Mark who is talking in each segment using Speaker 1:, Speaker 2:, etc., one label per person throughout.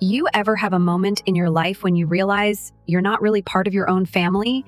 Speaker 1: You ever have a moment in your life when you realize you're not really part of your own family?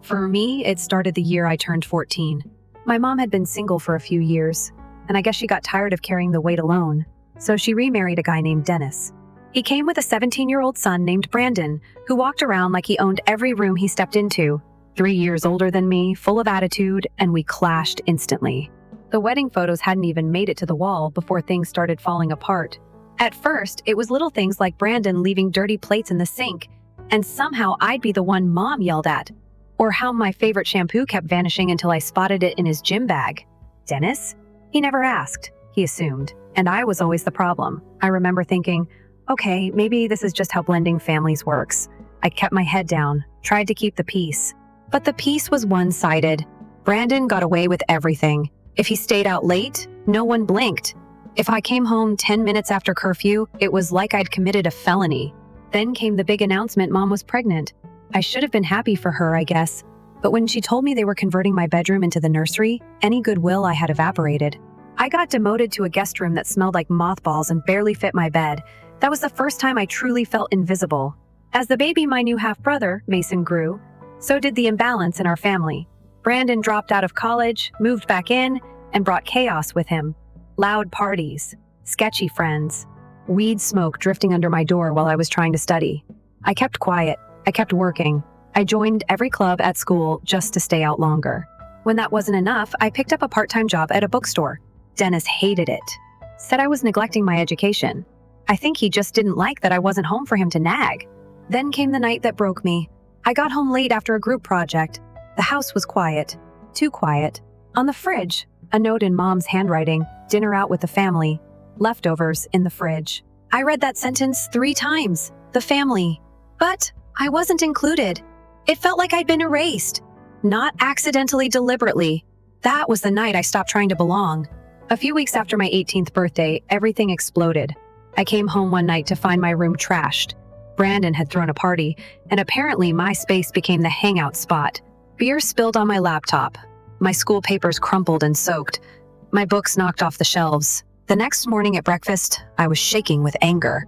Speaker 1: For me, it started the year I turned 14. My mom had been single for a few years, and I guess she got tired of carrying the weight alone. So she remarried a guy named Dennis. He came with a 17-year-old son named Brandon, who walked around like he owned every room he stepped into. 3 years older than me, full of attitude, and we clashed instantly. The wedding photos hadn't even made it to the wall before things started falling apart. At first, it was little things like Brandon leaving dirty plates in the sink, and somehow I'd be the one Mom yelled at. Or how my favorite shampoo kept vanishing until I spotted it in his gym bag. Dennis? He never asked, he assumed, and I was always the problem. I remember thinking, okay, maybe this is just how blending families works. I kept my head down, tried to keep the peace. But the peace was one-sided. Brandon got away with everything. If he stayed out late, no one blinked. If I came home 10 minutes after curfew, it was like I'd committed a felony. Then came the big announcement Mom was pregnant. I should have been happy for her, I guess. But when she told me they were converting my bedroom into the nursery, any goodwill I had evaporated. I got demoted to a guest room that smelled like mothballs and barely fit my bed. That was the first time I truly felt invisible. As the baby my new half-brother, Mason, grew, so did the imbalance in our family. Brandon dropped out of college, moved back in, and brought chaos with him. Loud parties, sketchy friends, weed smoke drifting under my door while I was trying to study. I kept quiet. I kept working. I joined every club at school just to stay out longer. When that wasn't enough, I picked up a part-time job at a bookstore. Dennis hated it. Said I was neglecting my education. I think he just didn't like that I wasn't home for him to nag. Then came the night that broke me. I got home late after a group project. The house was quiet. Too quiet. On the fridge, a note in Mom's handwriting, dinner out with the family, leftovers in the fridge. I read that sentence 3 times, the family. But I wasn't included. It felt like I'd been erased. Not accidentally, deliberately. That was the night I stopped trying to belong. A few weeks after my 18th birthday, everything exploded. I came home one night to find my room trashed. Brandon had thrown a party, and apparently my space became the hangout spot. Beer spilled on my laptop. My school papers crumpled and soaked. My books knocked off the shelves. The next morning at breakfast, I was shaking with anger.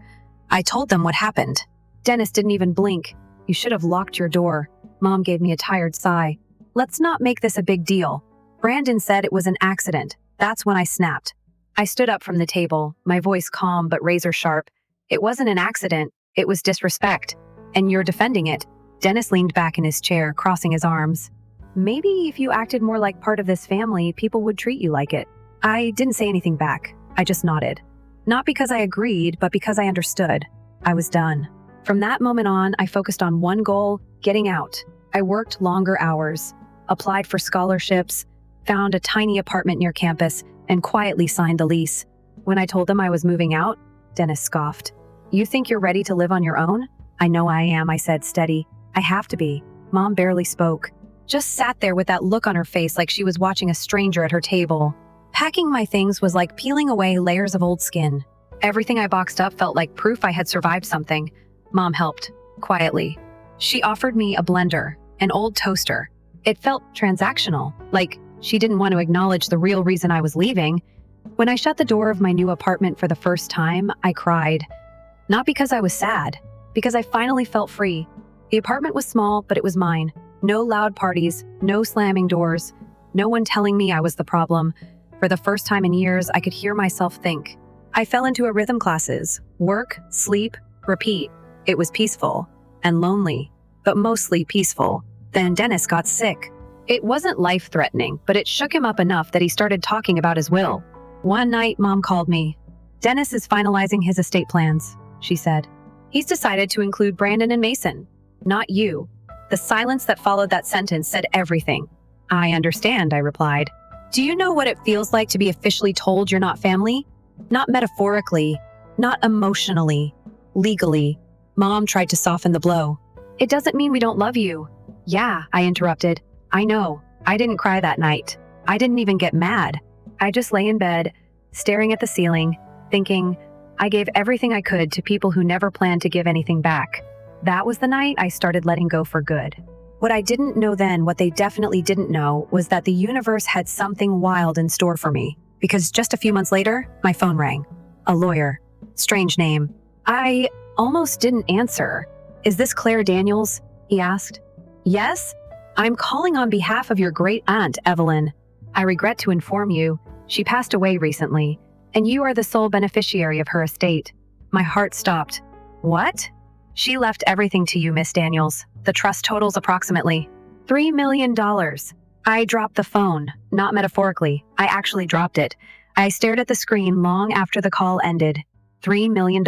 Speaker 1: I told them what happened. Dennis didn't even blink. You should have locked your door. Mom gave me a tired sigh. Let's not make this a big deal. Brandon said it was an accident. That's when I snapped. I stood up from the table, my voice calm but razor sharp. It wasn't an accident. It was disrespect. And you're defending it. Dennis leaned back in his chair, crossing his arms. Maybe if you acted more like part of this family, people would treat you like it. I didn't say anything back. I just nodded. Not because I agreed, but because I understood. I was done. From that moment on, I focused on one goal, getting out. I worked longer hours, applied for scholarships, found a tiny apartment near campus, and quietly signed the lease. When I told them I was moving out, Dennis scoffed. You think you're ready to live on your own? I know I am, I said, steady. I have to be. Mom barely spoke. Just sat there with that look on her face like she was watching a stranger at her table. Packing my things was like peeling away layers of old skin. Everything I boxed up felt like proof I had survived something. Mom helped, quietly. She offered me a blender, an old toaster. It felt transactional, like she didn't want to acknowledge the real reason I was leaving. When I shut the door of my new apartment for the first time, I cried. Not because I was sad, because I finally felt free. The apartment was small, but it was mine. No loud parties, no slamming doors, no one telling me I was the problem. For the first time in years, I could hear myself think. I fell into a rhythm classes, work, sleep, repeat. It was peaceful and lonely, but mostly peaceful. Then Dennis got sick. It wasn't life-threatening, but it shook him up enough that he started talking about his will. One night, Mom called me. Dennis is finalizing his estate plans, she said. He's decided to include Brandon and Mason, not you. The silence that followed that sentence said everything. I understand, I replied. Do you know what it feels like to be officially told you're not family? Not metaphorically, not emotionally, legally. Mom tried to soften the blow. It doesn't mean we don't love you. Yeah, I interrupted. I know. I didn't cry that night. I didn't even get mad. I just lay in bed, staring at the ceiling, thinking, I gave everything I could to people who never planned to give anything back. That was the night I started letting go for good. What I didn't know then, what they definitely didn't know, was that the universe had something wild in store for me. Because just a few months later, my phone rang. A lawyer. Strange name. I almost didn't answer. "Is this Claire Daniels?" he asked. "Yes? I'm calling on behalf of your great aunt, Evelyn. I regret to inform you, she passed away recently, and you are the sole beneficiary of her estate." My heart stopped. "What?" "She left everything to you, Miss Daniels. The trust totals approximately $3 million. I dropped the phone, not metaphorically. I actually dropped it. I stared at the screen long after the call ended. $3 million.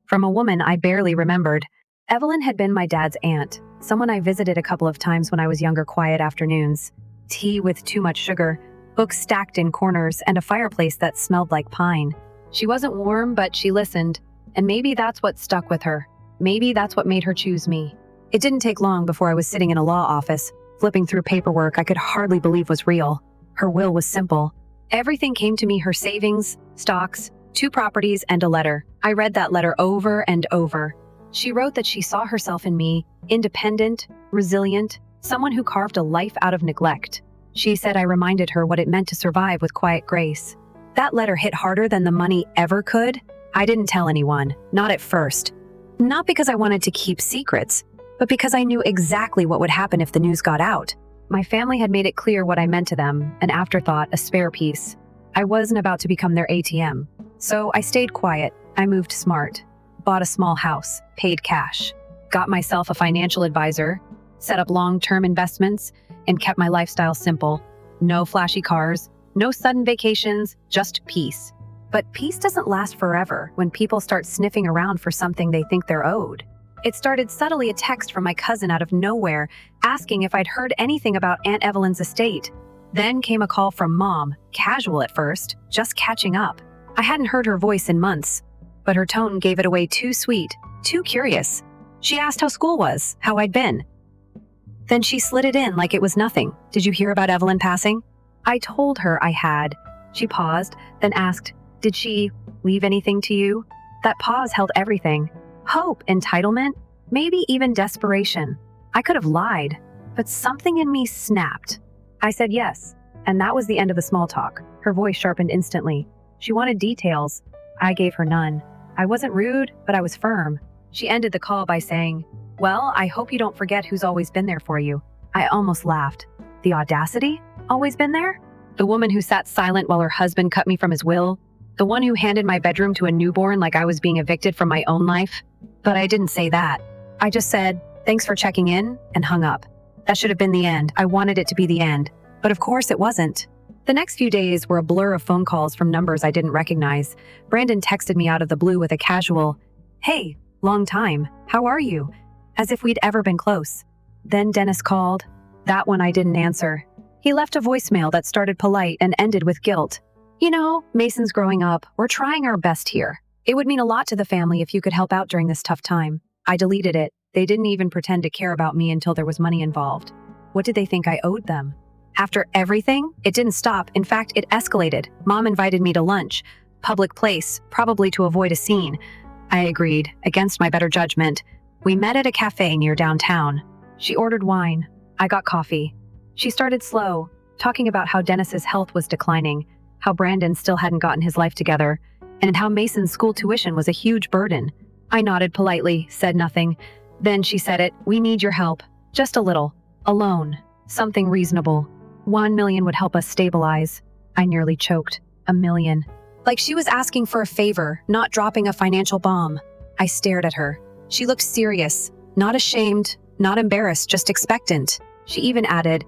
Speaker 1: From a woman I barely remembered. Evelyn had been my dad's aunt, someone I visited a couple of times when I was younger, quiet afternoons. Tea with too much sugar, books stacked in corners, and a fireplace that smelled like pine. She wasn't warm, but she listened, and maybe that's what stuck with her. Maybe that's what made her choose me. It didn't take long before I was sitting in a law office, flipping through paperwork I could hardly believe was real. Her will was simple. Everything came to me: her savings, stocks, 2 properties, and a letter. I read that letter over and over. She wrote that she saw herself in me, independent, resilient, someone who carved a life out of neglect. She said I reminded her what it meant to survive with quiet grace. That letter hit harder than the money ever could. I didn't tell anyone, not at first. Not because I wanted to keep secrets, but because I knew exactly what would happen if the news got out. My family had made it clear what I meant to them, an afterthought, a spare piece. I wasn't about to become their ATM. So I stayed quiet. I moved smart. Bought a small house, paid cash, got myself a financial advisor, set up long-term investments, and kept my lifestyle simple. No flashy cars, no sudden vacations, just peace. But peace doesn't last forever when people start sniffing around for something they think they're owed. It started subtly: a text from my cousin out of nowhere, asking if I'd heard anything about Aunt Evelyn's estate. Then came a call from Mom, casual at first, just catching up. I hadn't heard her voice in months, but her tone gave it away: too sweet, too curious. She asked how school was, how I'd been. Then she slid it in like it was nothing. "Did you hear about Evelyn passing?" I told her I had. She paused, then asked, "Did she leave anything to you?" That pause held everything. Hope, entitlement, maybe even desperation. I could have lied, but something in me snapped. I said yes, and that was the end of the small talk. Her voice sharpened instantly. She wanted details. I gave her none. I wasn't rude, but I was firm. She ended the call by saying, "Well, I hope you don't forget who's always been there for you." I almost laughed. The audacity? Always been there? The woman who sat silent while her husband cut me from his will? The one who handed my bedroom to a newborn like I was being evicted from my own life? But I didn't say that. I just said, "Thanks for checking in," and hung up. That should have been the end. I wanted it to be the end. But of course it wasn't. The next few days were a blur of phone calls from numbers I didn't recognize. Brandon texted me out of the blue with a casual, "Hey, long time, how are you?" As if we'd ever been close. Then Dennis called. That one I didn't answer. He left a voicemail that started polite and ended with guilt. "You know, Mason's growing up. We're trying our best here. It would mean a lot to the family if you could help out during this tough time." I deleted it. They didn't even pretend to care about me until there was money involved. What did they think I owed them? After everything, it didn't stop. In fact, it escalated. Mom invited me to lunch. Public place, probably to avoid a scene. I agreed, against my better judgment. We met at a cafe near downtown. She ordered wine. I got coffee. She started slow, talking about how Dennis's health was declining, how Brandon still hadn't gotten his life together, and how Mason's school tuition was a huge burden. I nodded politely, said nothing. Then she said it, "We need your help. Just a little. A loan. Something reasonable. 1 million would help us stabilize." I nearly choked. $1 million. Like she was asking for a favor, not dropping a financial bomb. I stared at her. She looked serious, not ashamed, not embarrassed, just expectant. She even added,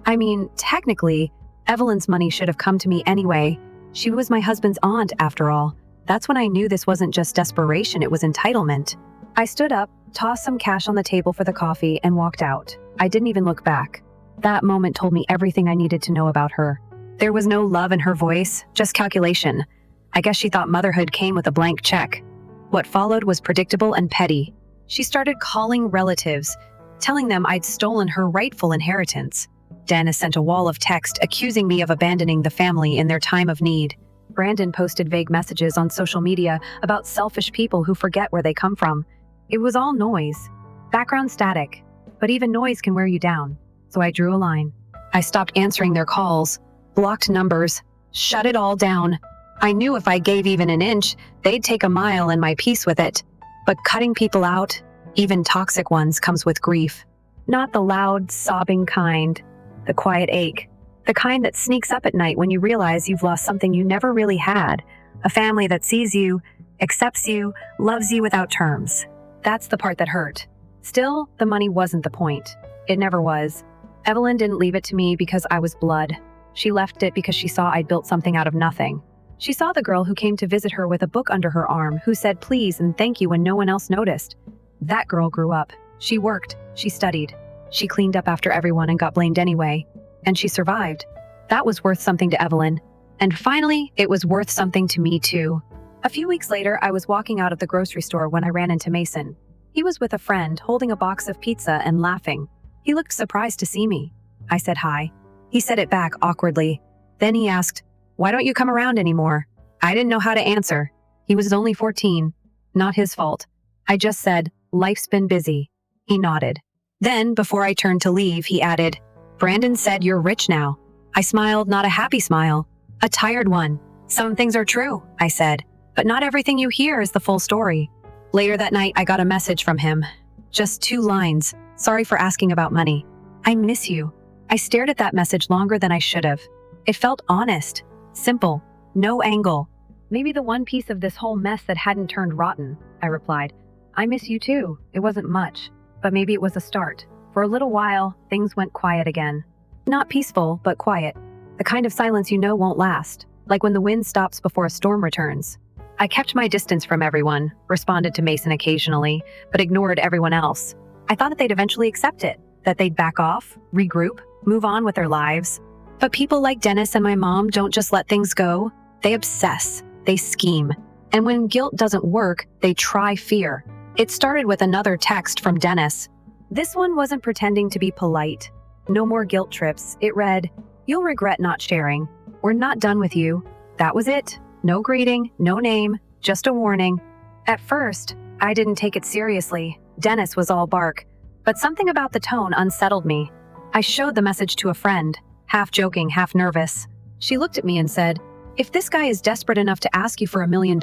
Speaker 1: "I mean, technically, Evelyn's money should have come to me anyway. She was my husband's aunt, after all." That's when I knew this wasn't just desperation, it was entitlement. I stood up, tossed some cash on the table for the coffee, and walked out. I didn't even look back. That moment told me everything I needed to know about her. There was no love in her voice, just calculation. I guess she thought motherhood came with a blank check. What followed was predictable and petty. She started calling relatives, telling them I'd stolen her rightful inheritance. Dennis sent a wall of text accusing me of abandoning the family in their time of need. Brandon posted vague messages on social media about selfish people who forget where they come from. It was all noise. Background static. But even noise can wear you down. So I drew a line. I stopped answering their calls, blocked numbers, shut it all down. I knew if I gave even an inch, they'd take a mile and my peace with it. But cutting people out, even toxic ones, comes with grief. Not the loud, sobbing kind, the quiet ache, the kind that sneaks up at night when you realize you've lost something you never really had, a family that sees you, accepts you, loves you without terms. That's the part that hurt. Still, the money wasn't the point. It never was. Evelyn didn't leave it to me because I was blood. She left it because she saw I'd built something out of nothing. She saw the girl who came to visit her with a book under her arm, who said please and thank you when no one else noticed. That girl grew up. She worked. She studied. She cleaned up after everyone and got blamed anyway. And she survived. That was worth something to Evelyn. And finally, it was worth something to me too. A few weeks later, I was walking out of the grocery store when I ran into Mason. He was with a friend, holding a box of pizza and laughing. He looked surprised to see me. I said hi. He said it back awkwardly. Then he asked, "Why don't you come around anymore?" I didn't know how to answer. He was only 14. Not his fault. I just said, "Life's been busy." He nodded. Then, before I turned to leave, he added, "Brandon said you're rich now." I smiled, not a happy smile, a tired one. "Some things are true," I said, "but not everything you hear is the full story." Later that night, I got a message from him. Just 2 lines. "Sorry for asking about money. I miss you." I stared at that message longer than I should have. It felt honest, simple, no angle. "Maybe the one piece of this whole mess that hadn't turned rotten," I replied. "I miss you too. It wasn't much, but maybe it was a start." For a little while, things went quiet again. Not peaceful, but quiet. The kind of silence you know won't last, like when the wind stops before a storm returns. I kept my distance from everyone, responded to Mason occasionally, but ignored everyone else. I thought that they'd eventually accept it, that they'd back off, regroup, move on with their lives. But people like Dennis and my mom don't just let things go. They obsess, they scheme. And when guilt doesn't work, they try fear. It started with another text from Dennis. This one wasn't pretending to be polite. No more guilt trips. It read, "You'll regret not sharing. We're not done with you." That was it. No greeting, no name, just a warning. At first, I didn't take it seriously. Dennis was all bark. But something about the tone unsettled me. I showed the message to a friend, half joking, half nervous. She looked at me and said, "If this guy is desperate enough to ask you for $1 million,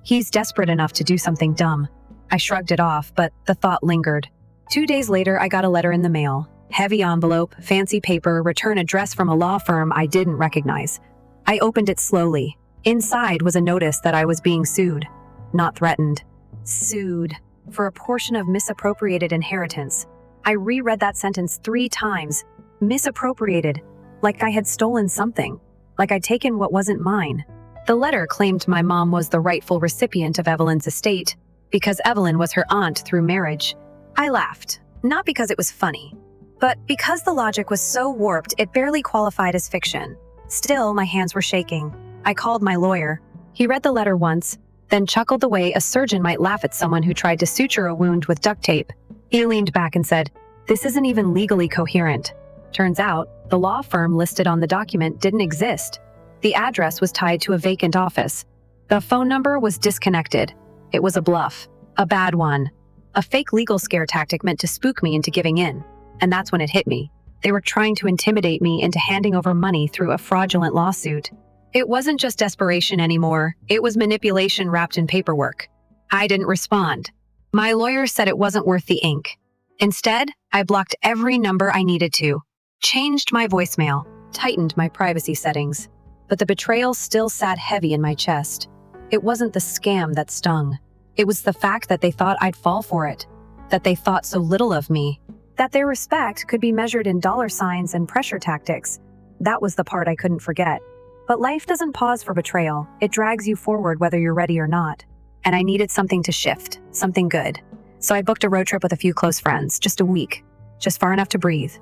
Speaker 1: he's desperate enough to do something dumb." I shrugged it off, but the thought lingered. 2 days later, I got a letter in the mail. Heavy envelope, fancy paper, return address from a law firm I didn't recognize. I opened it slowly. Inside was a notice that I was being sued. Not threatened. Sued. For a portion of misappropriated inheritance. I reread that sentence 3 times. Misappropriated. Like I had stolen something. Like I'd taken what wasn't mine. The letter claimed my mom was the rightful recipient of Evelyn's estate, because Evelyn was her aunt through marriage. I laughed. Not because it was funny, but because the logic was so warped it barely qualified as fiction. Still, my hands were shaking. I called my lawyer. He read the letter once, then chuckled the way a surgeon might laugh at someone who tried to suture a wound with duct tape. He leaned back and said, "This isn't even legally coherent." Turns out, the law firm listed on the document didn't exist. The address was tied to a vacant office. The phone number was disconnected. It was a bluff. A bad one. A fake legal scare tactic meant to spook me into giving in. And that's when it hit me. They were trying to intimidate me into handing over money through a fraudulent lawsuit. It wasn't just desperation anymore. It was manipulation wrapped in paperwork. I didn't respond. My lawyer said it wasn't worth the ink. Instead, I blocked every number I needed to, changed my voicemail, tightened my privacy settings. But the betrayal still sat heavy in my chest. It wasn't the scam that stung. It was the fact that they thought I'd fall for it, that they thought so little of me, that their respect could be measured in dollar signs and pressure tactics. That was the part I couldn't forget. But life doesn't pause for betrayal. It drags you forward whether you're ready or not. And I needed something to shift, something good. So I booked a road trip with a few close friends, just a week, just far enough to breathe.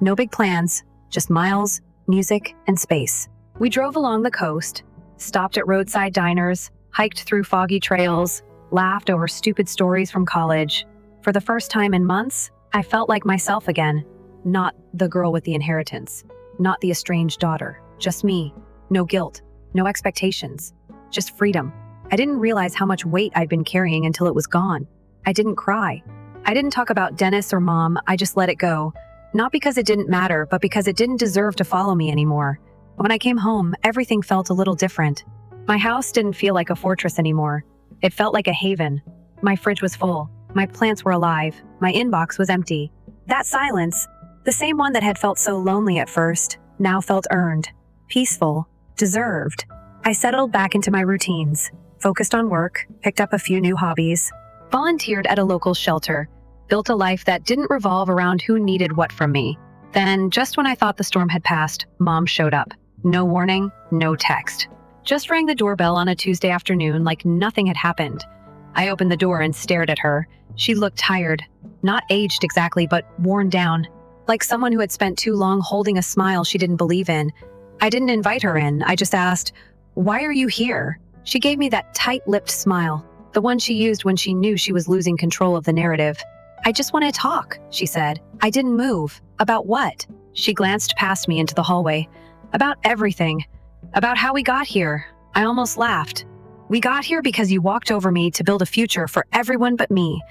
Speaker 1: No big plans, just miles, music, and space. We drove along the coast, stopped at roadside diners, hiked through foggy trails, laughed over stupid stories from college. For the first time in months, I felt like myself again. Not the girl with the inheritance, not the estranged daughter, just me. No guilt, no expectations, just freedom. I didn't realize how much weight I'd been carrying until it was gone. I didn't cry. I didn't talk about Dennis or Mom, I just let it go. Not because it didn't matter, but because it didn't deserve to follow me anymore. When I came home, everything felt a little different. My house didn't feel like a fortress anymore. It felt like a haven. My fridge was full. My plants were alive. My inbox was empty. That silence, the same one that had felt so lonely at first, now felt earned, peaceful, deserved. I settled back into my routines, focused on work, picked up a few new hobbies, volunteered at a local shelter, built a life that didn't revolve around who needed what from me. Then, just when I thought the storm had passed, Mom showed up. No warning, no text. Just rang the doorbell on a Tuesday afternoon like nothing had happened. I opened the door and stared at her. She looked tired. Not aged exactly, but worn down. Like someone who had spent too long holding a smile she didn't believe in. I didn't invite her in. I just asked, "Why are you here?" She gave me that tight-lipped smile, the one she used when she knew she was losing control of the narrative. "I just want to talk," she said. I didn't move. About what? She glanced past me into the hallway. About everything. About how we got here. I almost laughed. "We got here because you walked over me to build a future for everyone but me."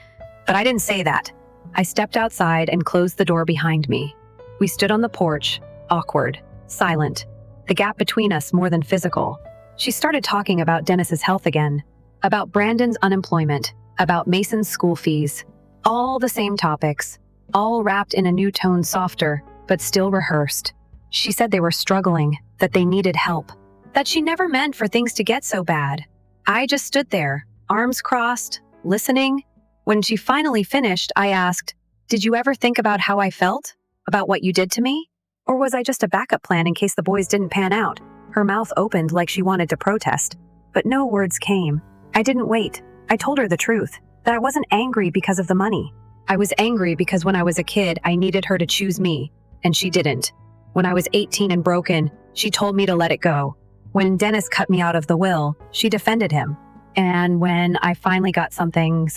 Speaker 1: But I didn't say that. I stepped outside and closed the door behind me. We stood on the porch, awkward, silent. The gap between us more than physical. She started talking about Dennis's health again. About Brandon's unemployment. About Mason's school fees. All the same topics. All wrapped in a new tone, softer, but still rehearsed. She said they were struggling, that they needed help. That she never meant for things to get so bad. I just stood there, arms crossed, listening. When she finally finished, I asked, "Did you ever think about how I felt? About what you did to me? Or was I just a backup plan in case the boys didn't pan out?" Her mouth opened like she wanted to protest, but no words came. I didn't wait. I told her the truth, that I wasn't angry because of the money. I was angry because when I was a kid, I needed her to choose me, and she didn't. When I was 18 and broken, she told me to let it go. When Dennis cut me out of the will, she defended him. And when I finally got something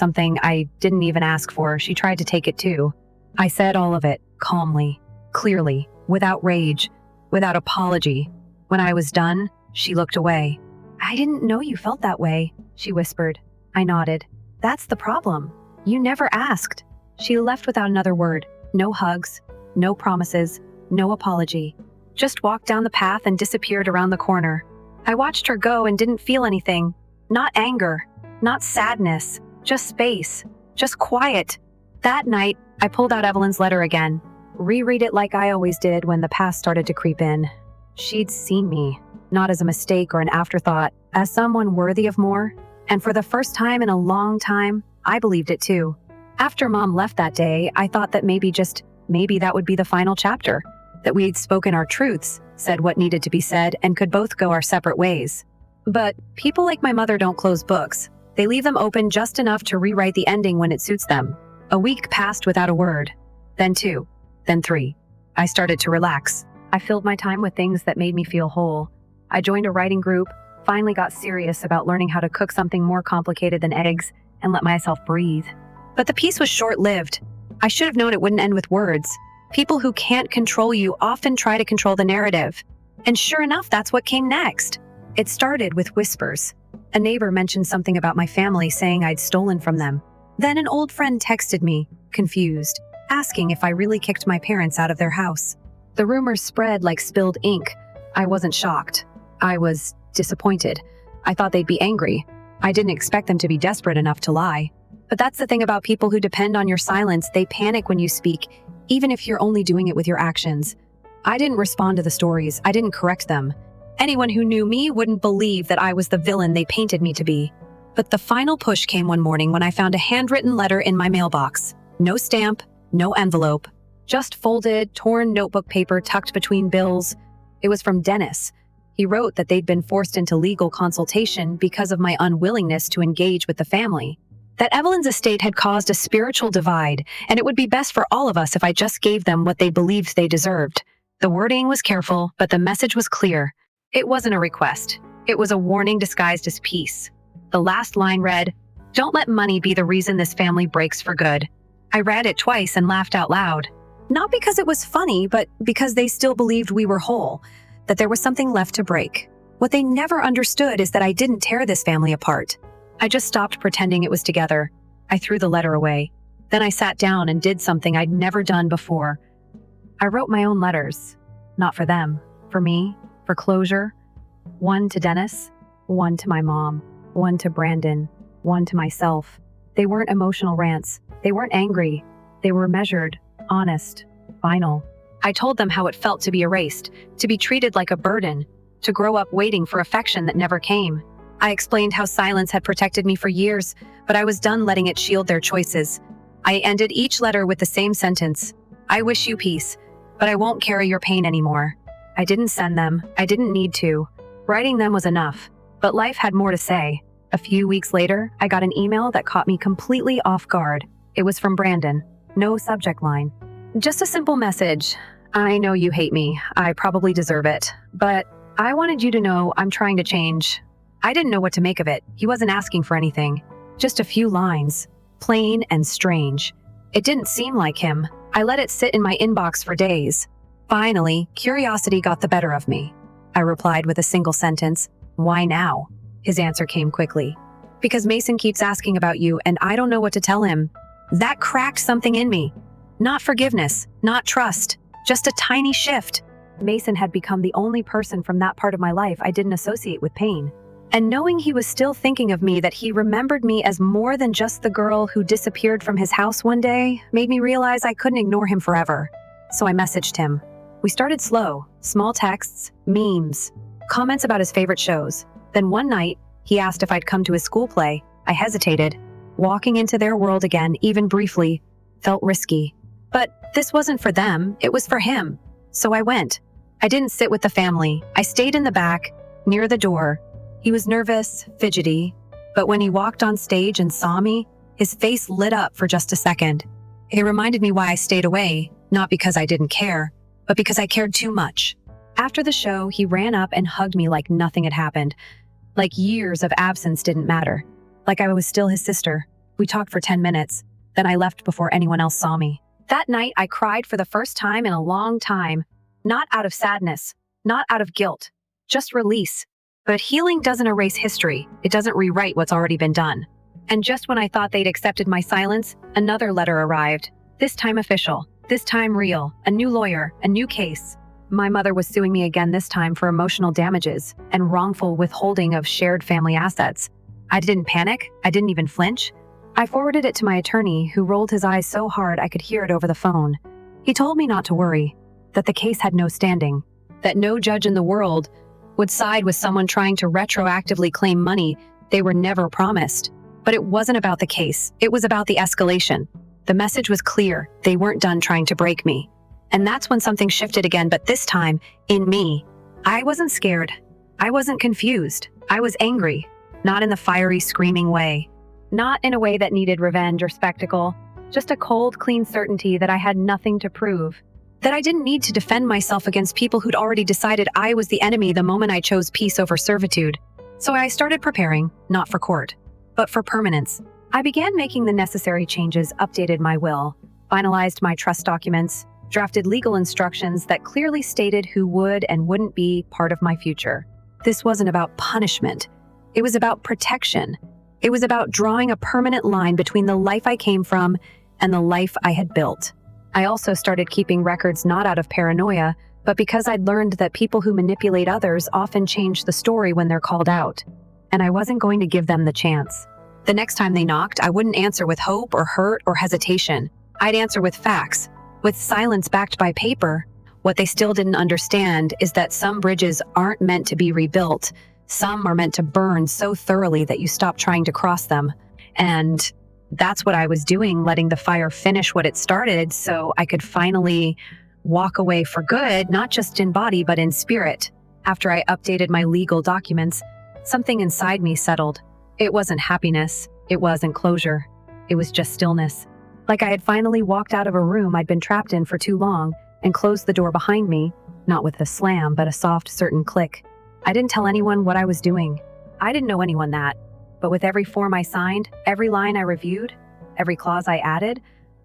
Speaker 1: I didn't even ask for, she tried to take it too. I said all of it, calmly, clearly, without rage, without apology. When I was done, she looked away. "I didn't know you felt that way," she whispered. I nodded. "That's the problem. You never asked." She left without another word. No hugs, no promises, no apology. Just walked down the path and disappeared around the corner. I watched her go and didn't feel anything. Not anger, not sadness, just space, just quiet. That night, I pulled out Evelyn's letter again. Reread it like I always did when the past started to creep in. She'd seen me, not as a mistake or an afterthought, as someone worthy of more. And for the first time in a long time, I believed it too. After Mom left that day, I thought that maybe that would be the final chapter. That we'd spoken our truths, said what needed to be said, and could both go our separate ways. But people like my mother don't close books. They leave them open just enough to rewrite the ending when it suits them. A week passed without a word. Then 2. Then 3. I started to relax. I filled my time with things that made me feel whole. I joined a writing group, finally got serious about learning how to cook something more complicated than eggs, and let myself breathe. But the peace was short-lived. I should have known it wouldn't end with words. People who can't control you often try to control the narrative. And sure enough, that's what came next. It started with whispers. A neighbor mentioned something about my family, saying I'd stolen from them. Then an old friend texted me, confused, asking if I really kicked my parents out of their house. The rumors spread like spilled ink. I wasn't shocked. I was disappointed. I thought they'd be angry. I didn't expect them to be desperate enough to lie. But that's the thing about people who depend on your silence. They panic when you speak, even if you're only doing it with your actions. I didn't respond to the stories. I didn't correct them. Anyone who knew me wouldn't believe that I was the villain they painted me to be. But the final push came one morning when I found a handwritten letter in my mailbox. No stamp, no envelope. Just folded, torn notebook paper tucked between bills. It was from Dennis. He wrote that they'd been forced into legal consultation because of my unwillingness to engage with the family. That Evelyn's estate had caused a spiritual divide, and it would be best for all of us if I just gave them what they believed they deserved. The wording was careful, but the message was clear. It wasn't a request. It was a warning disguised as peace. The last line read, "Don't let money be the reason this family breaks for good." I read it twice and laughed out loud. Not because it was funny, but because they still believed we were whole, that there was something left to break. What they never understood is that I didn't tear this family apart. I just stopped pretending it was together. I threw the letter away. Then I sat down and did something I'd never done before. I wrote my own letters. Not for them, for me, for closure. One to Dennis, one to my mom, one to Brandon, one to myself. They weren't emotional rants. They weren't angry. They were measured, honest, final. I told them how it felt to be erased, to be treated like a burden, to grow up waiting for affection that never came. I explained how silence had protected me for years, but I was done letting it shield their choices. I ended each letter with the same sentence: I wish you peace, but I won't carry your pain anymore. I didn't send them. I didn't need to. Writing them was enough, but life had more to say. A few weeks later, I got an email that caught me completely off guard. It was from Brandon. No subject line. Just a simple message. I know you hate me. I probably deserve it. But I wanted you to know I'm trying to change. I didn't know what to make of it. He wasn't asking for anything. Just a few lines. Plain and strange. It didn't seem like him. I let it sit in my inbox for days. Finally, curiosity got the better of me. I replied with a single sentence. Why now? His answer came quickly. Because Mason keeps asking about you and I don't know what to tell him. That cracked something in me. Not forgiveness, not trust, just a tiny shift. Mason had become the only person from that part of my life I didn't associate with pain. And knowing he was still thinking of me, that he remembered me as more than just the girl who disappeared from his house one day, made me realize I couldn't ignore him forever. So I messaged him. We started slow, small texts, memes, comments about his favorite shows. Then one night, he asked if I'd come to his school play. I hesitated. Walking into their world again, even briefly, felt risky. But this wasn't for them, it was for him. So I went. I didn't sit with the family. I stayed in the back, near the door. He was nervous, fidgety, but when he walked on stage and saw me, his face lit up for just a second. It reminded me why I stayed away, not because I didn't care, but because I cared too much. After the show, he ran up and hugged me like nothing had happened, like years of absence didn't matter, like I was still his sister. We talked for 10 minutes, then I left before anyone else saw me. That night, I cried for the first time in a long time, not out of sadness, not out of guilt, just release. But healing doesn't erase history. It doesn't rewrite what's already been done. And just when I thought they'd accepted my silence, another letter arrived. This time official, this time real, a new lawyer, a new case. My mother was suing me again, this time for emotional damages and wrongful withholding of shared family assets. I didn't panic. I didn't even flinch. I forwarded it to my attorney, who rolled his eyes so hard I could hear it over the phone. He told me not to worry, that the case had no standing, that no judge in the world would side with someone trying to retroactively claim money they were never promised. But it wasn't about the case. It was about the escalation. The message was clear. They weren't done trying to break me. And that's when something shifted again, but this time, in me. I wasn't scared. I wasn't confused. I was angry, not in the fiery, screaming way. Not in a way that needed revenge or spectacle, just a cold, clean certainty that I had nothing to prove, that I didn't need to defend myself against people who'd already decided I was the enemy the moment I chose peace over servitude. So I started preparing, not for court, but for permanence. I began making the necessary changes, updated my will, finalized my trust documents, drafted legal instructions that clearly stated who would and wouldn't be part of my future. This wasn't about punishment. It was about protection. It was about drawing a permanent line between the life I came from and the life I had built. I also started keeping records not out of paranoia, but because I'd learned that people who manipulate others often change the story when they're called out. And I wasn't going to give them the chance. The next time they knocked, I wouldn't answer with hope or hurt or hesitation. I'd answer with facts, with silence backed by paper. What they still didn't understand is that some bridges aren't meant to be rebuilt. Some are meant to burn so thoroughly that you stop trying to cross them. And that's what I was doing, letting the fire finish what it started so I could finally walk away for good, not just in body, but in spirit. After I updated my legal documents, something inside me settled. It wasn't happiness. It wasn't closure. It was just stillness. Like I had finally walked out of a room I'd been trapped in for too long and closed the door behind me, not with a slam, but a soft, certain click. I didn't tell anyone what I was doing. I didn't know anyone that. But with every form I signed, every line I reviewed, every clause I added,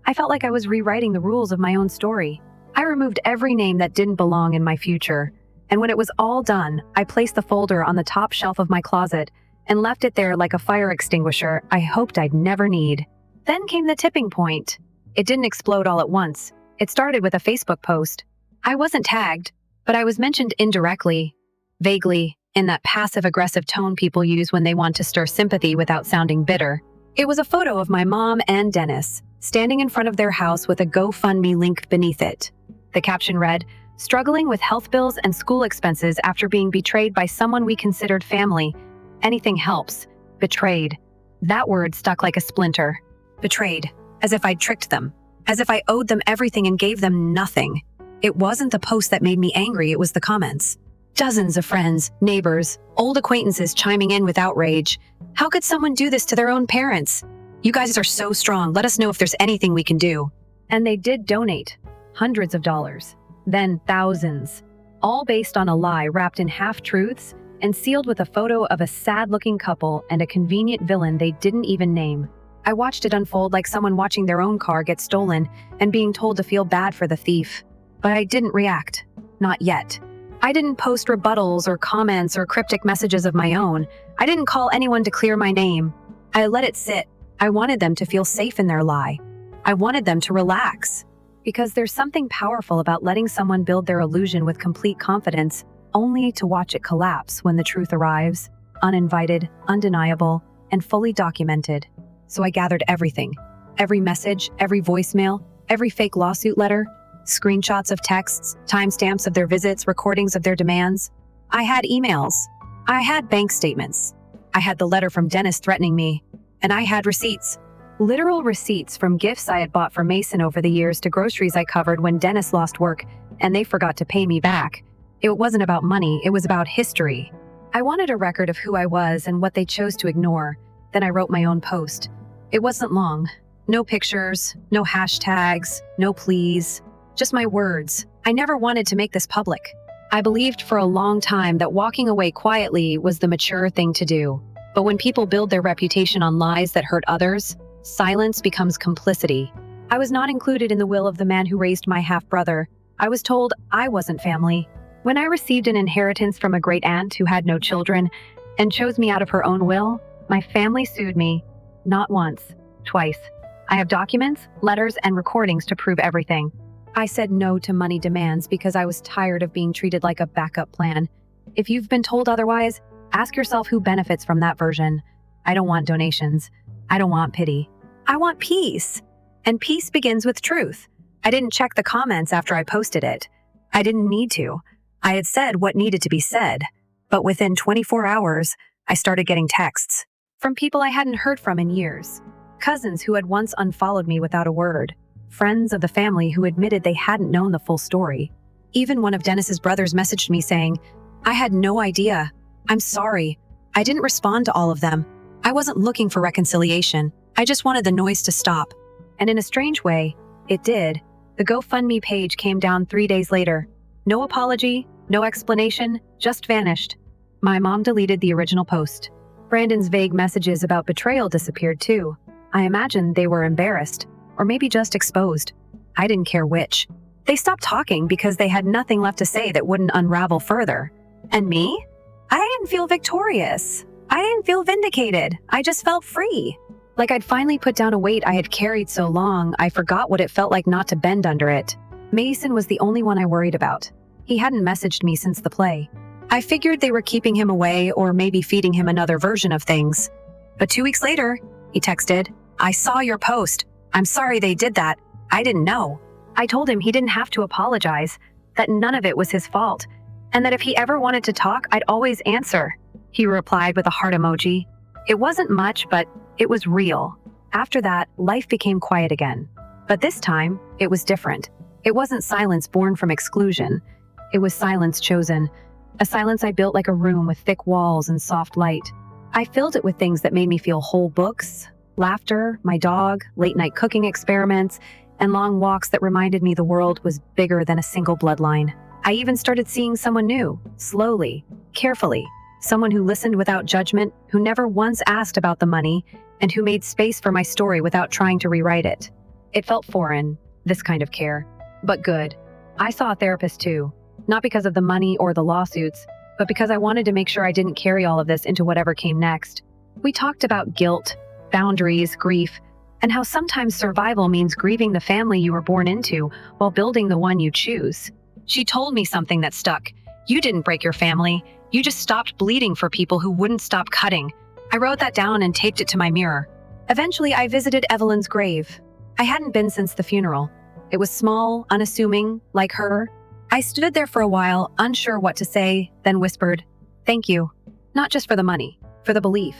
Speaker 1: I felt like I was rewriting the rules of my own story. I removed every name that didn't belong in my future. And when it was all done, I placed the folder on the top shelf of my closet and left it there like a fire extinguisher I hoped I'd never need. Then came the tipping point. It didn't explode all at once. It started with a Facebook post. I wasn't tagged, but I was mentioned indirectly, vaguely, in that passive-aggressive tone people use when they want to stir sympathy without sounding bitter. It was a photo of my mom and Dennis, standing in front of their house with a GoFundMe link beneath it. The caption read, "Struggling with health bills and school expenses after being betrayed by someone we considered family. Anything helps. Betrayed." That word stuck like a splinter. Betrayed. As if I'd tricked them. As if I owed them everything and gave them nothing. It wasn't the post that made me angry, it was the comments. Dozens of friends, neighbors, old acquaintances chiming in with outrage. How could someone do this to their own parents? "You guys are so strong, let us know if there's anything we can do." And they did donate. Hundreds of dollars. Then thousands. All based on a lie wrapped in half-truths and sealed with a photo of a sad-looking couple and a convenient villain they didn't even name. I watched it unfold like someone watching their own car get stolen and being told to feel bad for the thief. But I didn't react. Not yet. I didn't post rebuttals or comments or cryptic messages of my own. I didn't call anyone to clear my name. I let it sit. I wanted them to feel safe in their lie. I wanted them to relax. Because there's something powerful about letting someone build their illusion with complete confidence, only to watch it collapse when the truth arrives, uninvited, undeniable, and fully documented. So I gathered everything. Every message, every voicemail, every fake lawsuit letter, screenshots of texts, timestamps of their visits, recordings of their demands. I had emails. I had bank statements. I had the letter from Dennis threatening me. And I had receipts. Literal receipts from gifts I had bought for Mason over the years to groceries I covered when Dennis lost work and they forgot to pay me back. It wasn't about money, it was about history. I wanted a record of who I was and what they chose to ignore. Then I wrote my own post. It wasn't long. No pictures, no hashtags, no pleas. Just my words. I never wanted to make this public. I believed for a long time that walking away quietly was the mature thing to do. But when people build their reputation on lies that hurt others, silence becomes complicity. I was not included in the will of the man who raised my half-brother. I was told I wasn't family. When I received an inheritance from a great-aunt who had no children and chose me out of her own will, my family sued me. Not once, twice. I have documents, letters, and recordings to prove everything. I said no to money demands because I was tired of being treated like a backup plan. If you've been told otherwise, ask yourself who benefits from that version. I don't want donations. I don't want pity. I want peace. And peace begins with truth. I didn't check the comments after I posted it. I didn't need to. I had said what needed to be said. But within 24 hours, I started getting texts from people I hadn't heard from in years. Cousins who had once unfollowed me without a word. Friends of the family who admitted they hadn't known the full story. Even one of Dennis's brothers messaged me saying, "I had no idea. I'm sorry. I didn't respond to all of them. I wasn't looking for reconciliation. I just wanted the noise to stop." And in a strange way, it did. The GoFundMe page came down 3 days later. No apology, no explanation, just vanished. My mom deleted the original post. Brandon's vague messages about betrayal disappeared too. I imagine they were embarrassed, or maybe just exposed. I didn't care which. They stopped talking because they had nothing left to say that wouldn't unravel further. And me? I didn't feel victorious. I didn't feel vindicated. I just felt free. Like I'd finally put down a weight I had carried so long, I forgot what it felt like not to bend under it. Mason was the only one I worried about. He hadn't messaged me since the play. I figured they were keeping him away or maybe feeding him another version of things. But 2 weeks later, he texted, "I saw your post. I'm sorry they did that. I didn't know." I told him he didn't have to apologize, that none of it was his fault, and that if he ever wanted to talk, I'd always answer. He replied with a heart emoji. It wasn't much, but it was real. After that, life became quiet again. But this time, it was different. It wasn't silence born from exclusion. It was silence chosen. A silence I built like a room with thick walls and soft light. I filled it with things that made me feel whole: books, laughter, my dog, late-night cooking experiments, and long walks that reminded me the world was bigger than a single bloodline. I even started seeing someone new, slowly, carefully. Someone who listened without judgment, who never once asked about the money, and who made space for my story without trying to rewrite it. It felt foreign, this kind of care, but good. I saw a therapist too, not because of the money or the lawsuits, but because I wanted to make sure I didn't carry all of this into whatever came next. We talked about guilt, boundaries, grief, and how sometimes survival means grieving the family you were born into while building the one you choose. She told me something that stuck. "You didn't break your family. You just stopped bleeding for people who wouldn't stop cutting." I wrote that down and taped it to my mirror. Eventually, I visited Evelyn's grave. I hadn't been since the funeral. It was small, unassuming, like her. I stood there for a while, unsure what to say, then whispered, "Thank you. Not just for the money, for the belief,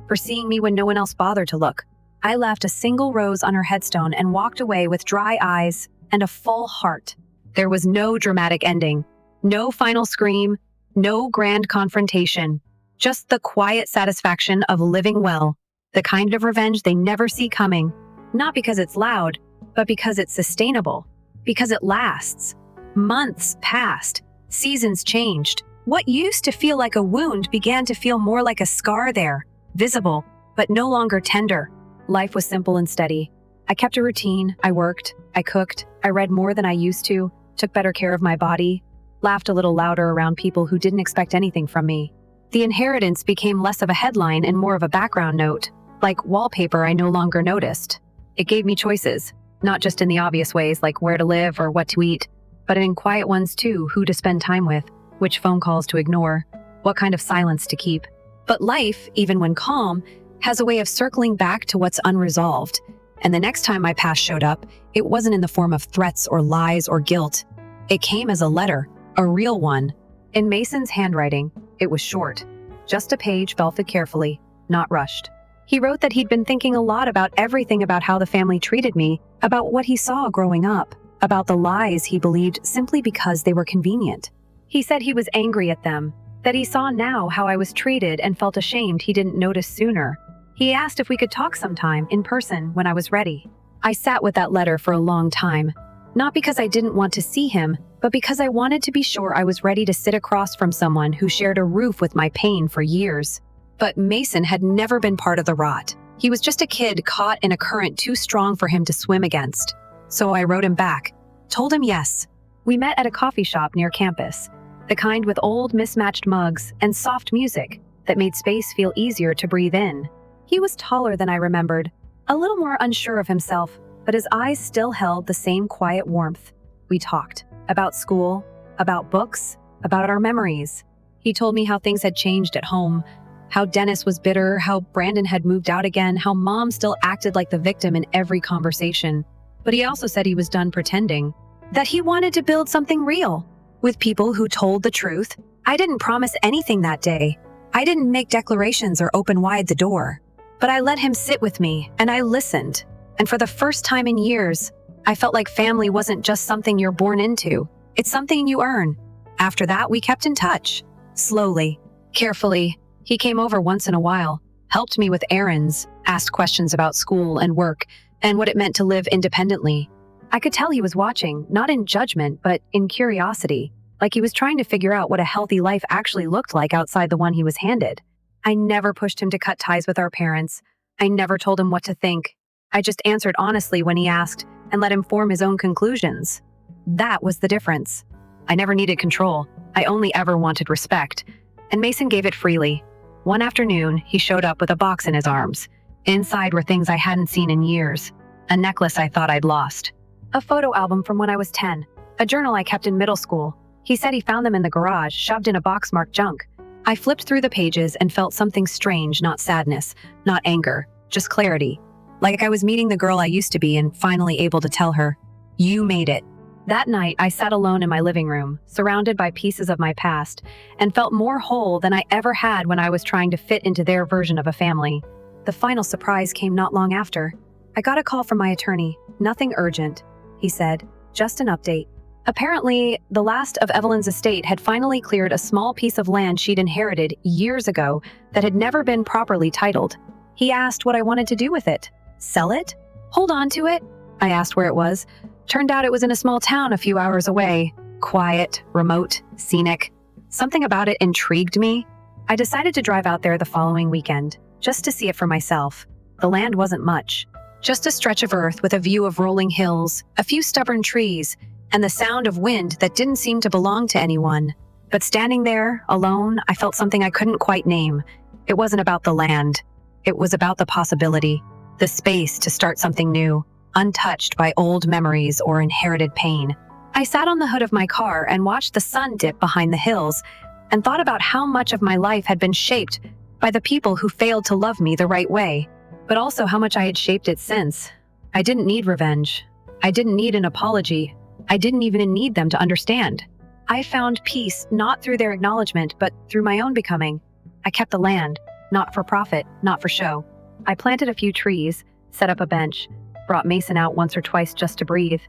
Speaker 1: for seeing me when no one else bothered to look." I left a single rose on her headstone and walked away with dry eyes and a full heart. There was no dramatic ending, no final scream, no grand confrontation, just the quiet satisfaction of living well, the kind of revenge they never see coming, not because it's loud, but because it's sustainable, because it lasts. Months passed, seasons changed. What used to feel like a wound began to feel more like a scar there, visible, but no longer tender. Life was simple and steady. I kept a routine, I worked, I cooked, I read more than I used to, took better care of my body, laughed a little louder around people who didn't expect anything from me. The inheritance became less of a headline and more of a background note, like wallpaper I no longer noticed. It gave me choices, not just in the obvious ways like where to live or what to eat, but in quiet ones too, who to spend time with, which phone calls to ignore, what kind of silence to keep. But life, even when calm, has a way of circling back to what's unresolved. And the next time my past showed up, it wasn't in the form of threats or lies or guilt. It came as a letter, a real one. In Mason's handwriting, it was short. Just a page belted carefully, not rushed. He wrote that he'd been thinking a lot about everything about how the family treated me, about what he saw growing up, about the lies he believed simply because they were convenient. He said he was angry at them, that he saw now how I was treated and felt ashamed he didn't notice sooner. He asked if we could talk sometime in person when I was ready. I sat with that letter for a long time, not because I didn't want to see him, but because I wanted to be sure I was ready to sit across from someone who shared a roof with my pain for years. But Mason had never been part of the rot. He was just a kid caught in a current too strong for him to swim against. So I wrote him back, told him yes. We met at a coffee shop near campus, the kind with old mismatched mugs and soft music that made space feel easier to breathe in. He was taller than I remembered, a little more unsure of himself, but his eyes still held the same quiet warmth. We talked about school, about books, about our memories. He told me how things had changed at home, how Dennis was bitter, how Brandon had moved out again, how Mom still acted like the victim in every conversation. But he also said he was done pretending, that he wanted to build something real, with people who told the truth. I didn't promise anything that day. I didn't make declarations or open wide the door. But I let him sit with me, and I listened. And for the first time in years, I felt like family wasn't just something you're born into. It's something you earn. After that, we kept in touch. Slowly, carefully. He came over once in a while, helped me with errands, asked questions about school and work, and what it meant to live independently. I could tell he was watching, not in judgment, but in curiosity, like he was trying to figure out what a healthy life actually looked like outside the one he was handed. I never pushed him to cut ties with our parents. I never told him what to think. I just answered honestly when he asked and let him form his own conclusions. That was the difference. I never needed control. I only ever wanted respect. And Mason gave it freely. One afternoon, he showed up with a box in his arms. Inside were things I hadn't seen in years. A necklace I thought I'd lost. A photo album from when I was 10. A journal I kept in middle school. He said he found them in the garage, shoved in a box marked junk. I flipped through the pages and felt something strange, not sadness, not anger, just clarity. Like I was meeting the girl I used to be and finally able to tell her, "You made it." That night, I sat alone in my living room, surrounded by pieces of my past, and felt more whole than I ever had when I was trying to fit into their version of a family. The final surprise came not long after. I got a call from my attorney. Nothing urgent, he said, just an update. Apparently, the last of Evelyn's estate had finally cleared a small piece of land she'd inherited years ago that had never been properly titled. He asked what I wanted to do with it. Sell it? Hold on to it? I asked where it was. Turned out it was in a small town a few hours away. Quiet, remote, scenic. Something about it intrigued me. I decided to drive out there the following weekend, just to see it for myself. The land wasn't much. Just a stretch of earth with a view of rolling hills, a few stubborn trees, and the sound of wind that didn't seem to belong to anyone. But standing there, alone, I felt something I couldn't quite name. It wasn't about the land. It was about the possibility, the space to start something new, untouched by old memories or inherited pain. I sat on the hood of my car and watched the sun dip behind the hills and thought about how much of my life had been shaped by the people who failed to love me the right way. but also how much I had shaped it since. I didn't need revenge. I didn't need an apology. I didn't even need them to understand. I found peace not through their acknowledgement, but through my own becoming. I kept the land, not for profit, not for show. I planted a few trees, set up a bench, brought Mason out once or twice just to breathe.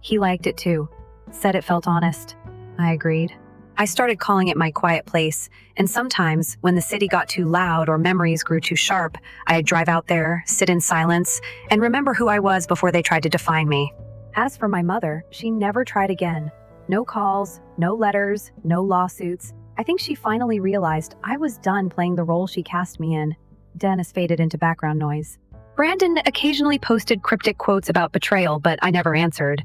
Speaker 1: He liked it too. Said it felt honest. I agreed. I started calling it my quiet place, and sometimes, when the city got too loud or memories grew too sharp, I'd drive out there, sit in silence, and remember who I was before they tried to define me. As for my mother, she never tried again. No calls, no letters, no lawsuits. I think she finally realized I was done playing the role she cast me in. Dennis faded into background noise. Brandon occasionally posted cryptic quotes about betrayal, but I never answered.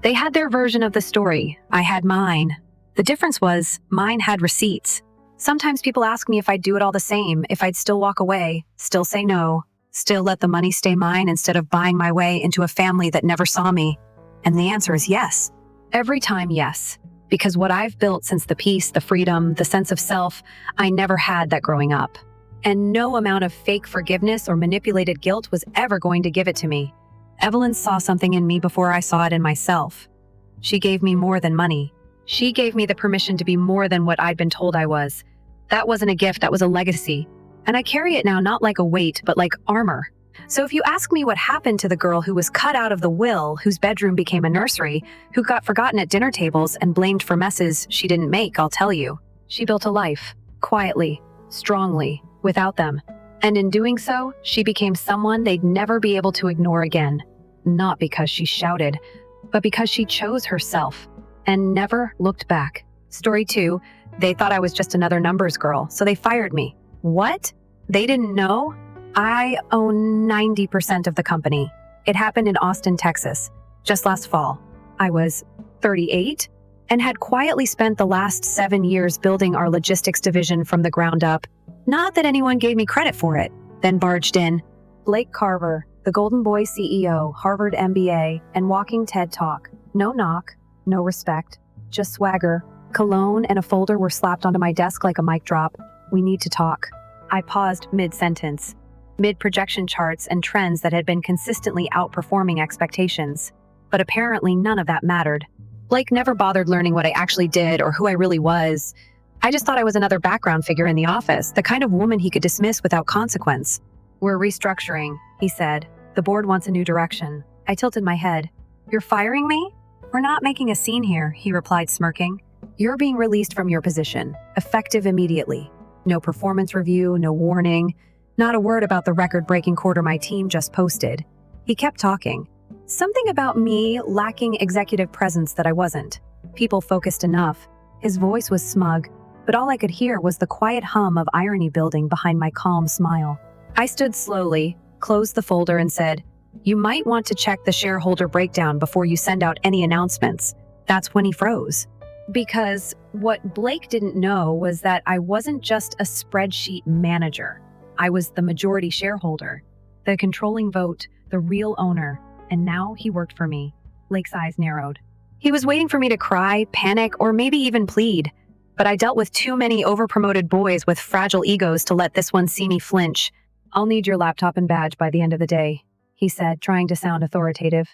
Speaker 1: They had their version of the story. I had mine. The difference was, mine had receipts. Sometimes people ask me if I'd do it all the same, if I'd still walk away, still say no, still let the money stay mine instead of buying my way into a family that never saw me. And the answer is yes. Every time, yes. Because what I've built since the peace, the freedom, the sense of self, I never had that growing up. And no amount of fake forgiveness or manipulated guilt was ever going to give it to me. Evelyn saw something in me before I saw it in myself. She gave me more than money. She gave me the permission to be more than what I'd been told I was. That wasn't a gift, that was a legacy. And I carry it now not like a weight, but like armor. So if you ask me what happened to the girl who was cut out of the will, whose bedroom became a nursery, who got forgotten at dinner tables and blamed for messes she didn't make, I'll tell you. She built a life, quietly, strongly, without them. And in doing so, she became someone they'd never be able to ignore again. Not because she shouted, but because she chose herself and never looked back. Story 2, they thought I was just another numbers girl, so they fired me. What? They didn't know? I own 90% of the company. It happened in Austin, Texas, just last fall. I was 38 and had quietly spent the last 7 years building our logistics division from the ground up. Not that anyone gave me credit for it. Then barged in Blake Carver, the Golden Boy CEO, Harvard MBA, and walking TED Talk. No knock, no respect, just swagger. Cologne and a folder were slapped onto my desk like a mic drop. We need to talk. I paused mid-sentence, mid-projection charts and trends that had been consistently outperforming expectations. But apparently none of that mattered. Blake never bothered learning what I actually did or who I really was. I just thought I was another background figure in the office, the kind of woman he could dismiss without consequence. We're restructuring, he said. The board wants a new direction. I tilted my head. You're firing me? We're not making a scene here, he replied, smirking. You're being released from your position, effective immediately. No performance review, no warning, not a word about the record-breaking quarter my team just posted. He kept talking. Something about me lacking executive presence that I wasn't. People focused enough. His voice was smug, but all I could hear was the quiet hum of irony building behind my calm smile. I stood slowly, closed the folder and said, You might want to check the shareholder breakdown before you send out any announcements. That's when he froze. Because what Blake didn't know was that I wasn't just a spreadsheet manager. I was the majority shareholder, the controlling vote, the real owner, and now he worked for me. Blake's eyes narrowed. He was waiting for me to cry, panic, or maybe even plead. But I dealt with too many overpromoted boys with fragile egos to let this one see me flinch. I'll need your laptop and badge by the end of the day, he said, trying to sound authoritative.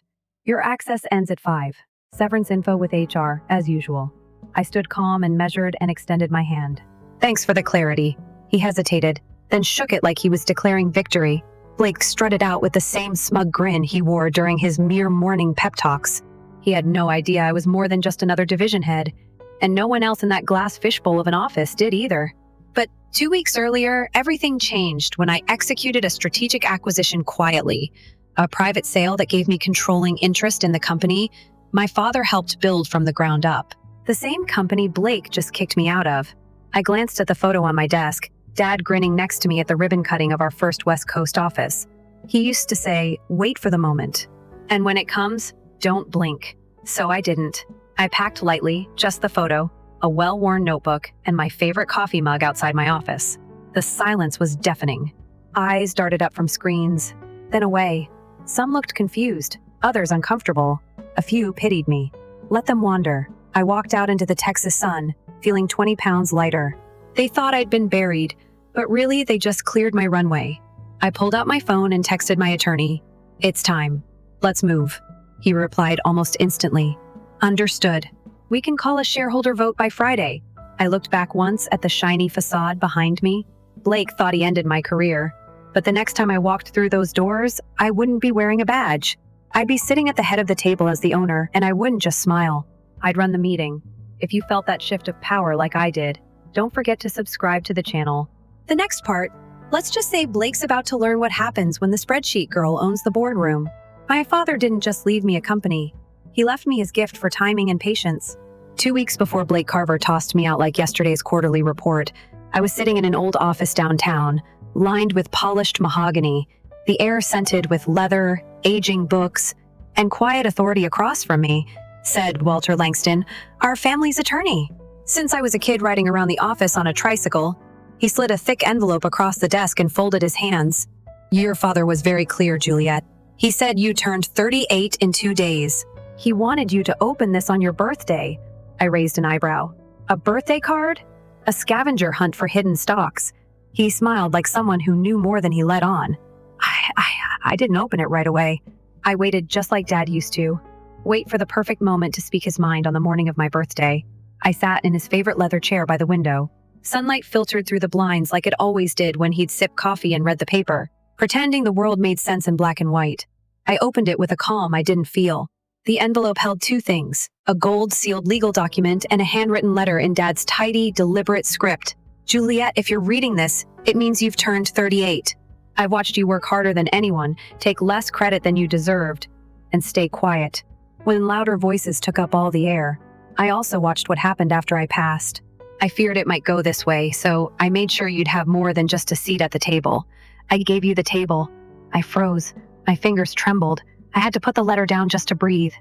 Speaker 1: Your access ends at 5. Severance info with HR, as usual. I stood calm and measured and extended my hand. Thanks for the clarity. He hesitated, then shook it like he was declaring victory. Blake strutted out with the same smug grin he wore during his mere morning pep talks. He had no idea I was more than just another division head, and no one else in that glass fishbowl of an office did either. But 2 weeks earlier, everything changed when I executed a strategic acquisition quietly, a private sale that gave me controlling interest in the company my father helped build from the ground up. The same company Blake just kicked me out of. I glanced at the photo on my desk, Dad grinning next to me at the ribbon cutting of our first West Coast office. He used to say, wait for the moment. And when it comes, don't blink. So I didn't. I packed lightly, just the photo, a well-worn notebook, and my favorite coffee mug outside my office. The silence was deafening. Eyes darted up from screens, then away. Some looked confused, others uncomfortable. A few pitied me. Let them wander. I walked out into the Texas sun, feeling 20 pounds lighter. They thought I'd been buried, but really they just cleared my runway. I pulled out my phone and texted my attorney. "It's time. Let's move." He replied almost instantly. "Understood. We can call a shareholder vote by Friday." I looked back once at the shiny facade behind me. Blake thought he ended my career. But the next time I walked through those doors, I wouldn't be wearing a badge. I'd be sitting at the head of the table as the owner, and I wouldn't just smile. I'd run the meeting. If you felt that shift of power like I did, don't forget to subscribe to the channel. The next part, let's just say Blake's about to learn what happens when the spreadsheet girl owns the boardroom. My father didn't just leave me a company. He left me his gift for timing and patience. 2 weeks before Blake Carver tossed me out like yesterday's quarterly report, I was sitting in an old office downtown, lined with polished mahogany, the air scented with leather, aging books, and quiet authority across from me, said Walter Langston, our family's attorney. Since I was a kid riding around the office on a tricycle, he slid a thick envelope across the desk and folded his hands. Your father was very clear, Juliet. He said you turned 38 in 2 days. He wanted you to open this on your birthday. I raised an eyebrow. A birthday card? A scavenger hunt for hidden stocks. He smiled like someone who knew more than he let on. I didn't open it right away. I waited just like Dad used to. Wait for the perfect moment to speak his mind on the morning of my birthday. I sat in his favorite leather chair by the window. Sunlight filtered through the blinds like it always did when he'd sip coffee and read the paper, pretending the world made sense in black and white. I opened it with a calm I didn't feel. The envelope held 2 things, a gold-sealed legal document and a handwritten letter in Dad's tidy, deliberate script. Juliet, if you're reading this, it means you've turned 38. I've watched you work harder than anyone, take less credit than you deserved, and stay quiet. When louder voices took up all the air, I also watched what happened after I passed. I feared it might go this way, so I made sure you'd have more than just a seat at the table. I gave you the table. I froze. My fingers trembled. I had to put the letter down just to breathe.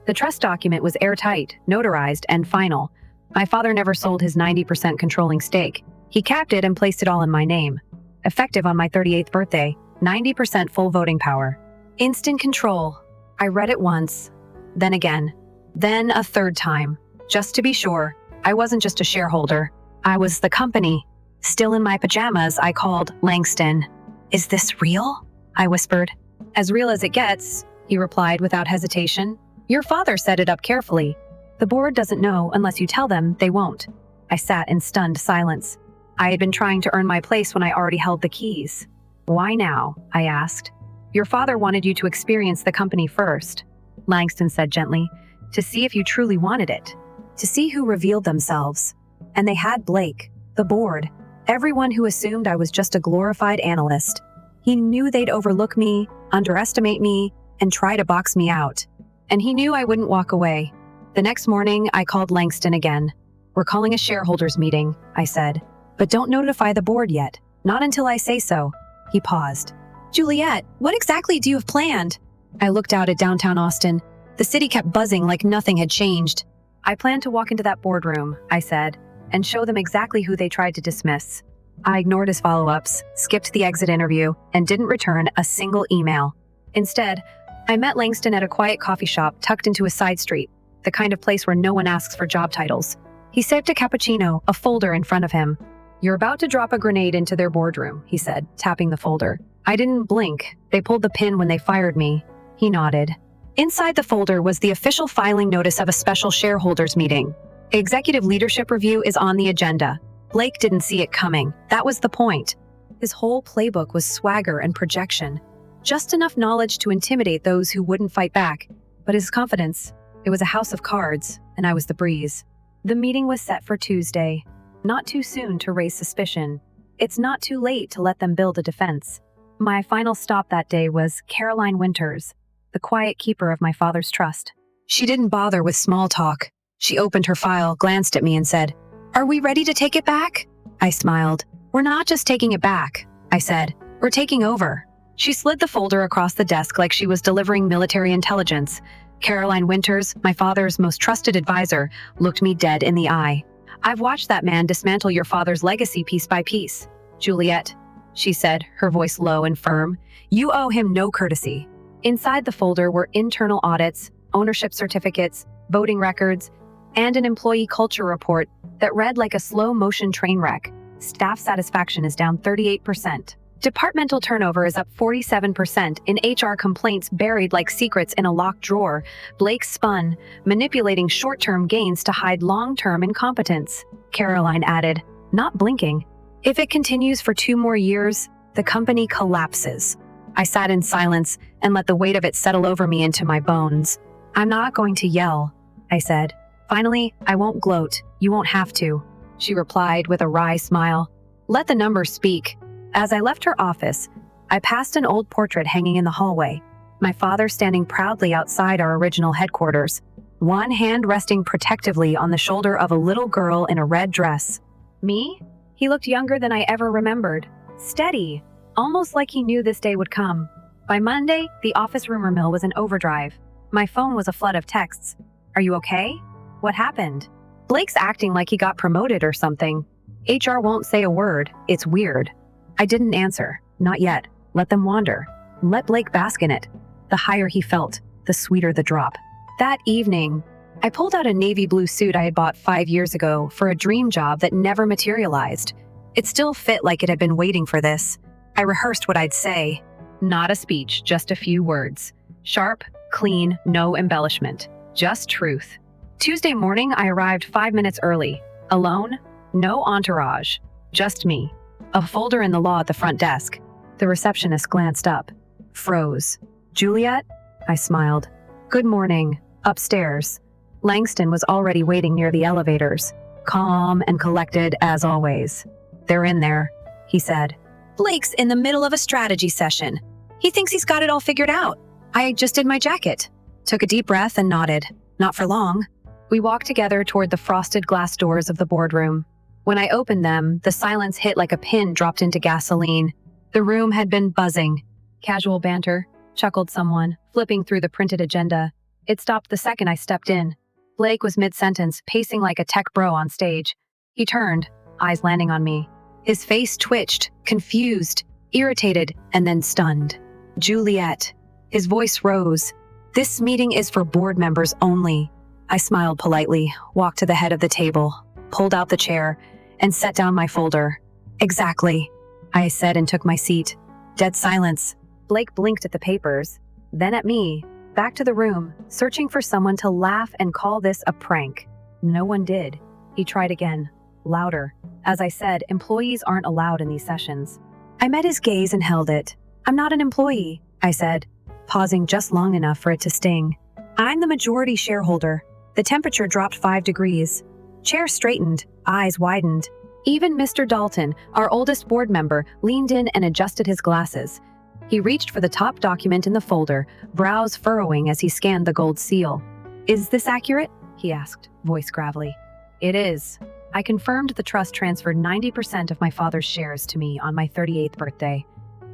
Speaker 1: The trust document was airtight, notarized, and final. My father never sold his 90% controlling stake. He capped it and placed it all in my name. Effective on my 38th birthday, 90% full voting power. Instant control. I read it once, then again, then a third time. Just to be sure, I wasn't just a shareholder. I was the company. Still in my pajamas, I called Langston. Is this real? I whispered. As real as it gets, he replied without hesitation. Your father set it up carefully. The board doesn't know unless you tell them they won't. I sat in stunned silence. I had been trying to earn my place when I already held the keys. Why now? I asked. Your father wanted you to experience the company first, Langston said gently, to see if you truly wanted it, to see who revealed themselves. And they had Blake, the board, everyone who assumed I was just a glorified analyst. He knew they'd overlook me, underestimate me, and try to box me out. And he knew I wouldn't walk away. The next morning, I called Langston again. We're calling a shareholders meeting, I said. But don't notify the board yet. Not until I say so. He paused. Juliet, what exactly do you have planned? I looked out at downtown Austin. The city kept buzzing like nothing had changed. I plan to walk into that boardroom, I said, and show them exactly who they tried to dismiss. I ignored his follow-ups, skipped the exit interview, and didn't return a single email. Instead, I met Langston at a quiet coffee shop tucked into a side street, the kind of place where no one asks for job titles. He sipped a cappuccino, a folder in front of him. You're about to drop a grenade into their boardroom, he said, tapping the folder. I didn't blink. They pulled the pin when they fired me. He nodded. Inside the folder was the official filing notice of a special shareholders meeting. Executive leadership review is on the agenda. Blake didn't see it coming. That was the point. His whole playbook was swagger and projection. Just enough knowledge to intimidate those who wouldn't fight back. But his confidence, it was a house of cards, and I was the breeze. The meeting was set for Tuesday. Not too soon to raise suspicion. It's not too late to let them build a defense. My final stop that day was Caroline Winters, the quiet keeper of my father's trust. She didn't bother with small talk. She opened her file, glanced at me, and said, Are we ready to take it back? I smiled. We're not just taking it back, I said. We're taking over. She slid the folder across the desk like she was delivering military intelligence. Caroline Winters, my father's most trusted advisor, looked me dead in the eye. I've watched that man dismantle your father's legacy piece by piece. Juliet, she said, her voice low and firm, you owe him no courtesy. Inside the folder were internal audits, ownership certificates, voting records, and an employee culture report that read like a slow-motion train wreck. Staff satisfaction is down 38%. Departmental turnover is up 47% in HR complaints buried like secrets in a locked drawer. Blake spun, manipulating short-term gains to hide long-term incompetence. Caroline added, not blinking. If it continues for 2 more years, the company collapses. I sat in silence and let the weight of it settle over me into my bones. I'm not going to yell, I said. Finally, I won't gloat. You won't have to, she replied with a wry smile. Let the numbers speak. As I left her office, I passed an old portrait hanging in the hallway, my father standing proudly outside our original headquarters, one hand resting protectively on the shoulder of a little girl in a red dress. Me? He looked younger than I ever remembered. Steady, almost like he knew this day would come. By Monday, the office rumor mill was in overdrive. My phone was a flood of texts. Are you okay? What happened? Blake's acting like he got promoted or something. HR won't say a word. It's weird. I didn't answer. Not yet. Let them wander. Let Blake bask in it. The higher he felt, the sweeter the drop. That evening, I pulled out a navy blue suit I had bought 5 years ago for a dream job that never materialized. It still fit like it had been waiting for this. I rehearsed what I'd say. Not a speech, just a few words. Sharp, clean, no embellishment. Just truth. Tuesday morning, I arrived 5 minutes early. Alone, no entourage. Just me. A folder in the law at the front desk. The receptionist glanced up. Froze. Juliet? I smiled. Good morning. Upstairs. Langston was already waiting near the elevators. Calm and collected as always. They're in there, he said. Blake's in the middle of a strategy session. He thinks he's got it all figured out. I just did my jacket. Took a deep breath and nodded. Not for long. We walked together toward the frosted glass doors of the boardroom. When I opened them, the silence hit like a pin dropped into gasoline. The room had been buzzing. Casual banter, chuckled someone, flipping through the printed agenda. It stopped the second I stepped in. Blake was mid-sentence, pacing like a tech bro on stage. He turned, eyes landing on me. His face twitched, confused, irritated, and then stunned. Juliet. His voice rose. This meeting is for board members only. I smiled politely, walked to the head of the table, pulled out the chair, and set down my folder. Exactly, I said and took my seat. Dead silence. Blake blinked at the papers, then at me, back to the room, searching for someone to laugh and call this a prank. No one did. He tried again, louder. As I said, employees aren't allowed in these sessions. I met his gaze and held it. I'm not an employee, I said, pausing just long enough for it to sting. I'm the majority shareholder. The temperature dropped 5 degrees. Chair straightened, eyes widened. Even Mr. Dalton, our oldest board member, leaned in and adjusted his glasses. He reached for the top document in the folder, brows furrowing as he scanned the gold seal. Is this accurate? He asked, voice gravelly. It is. I confirmed the trust transferred 90% of my father's shares to me on my 38th birthday.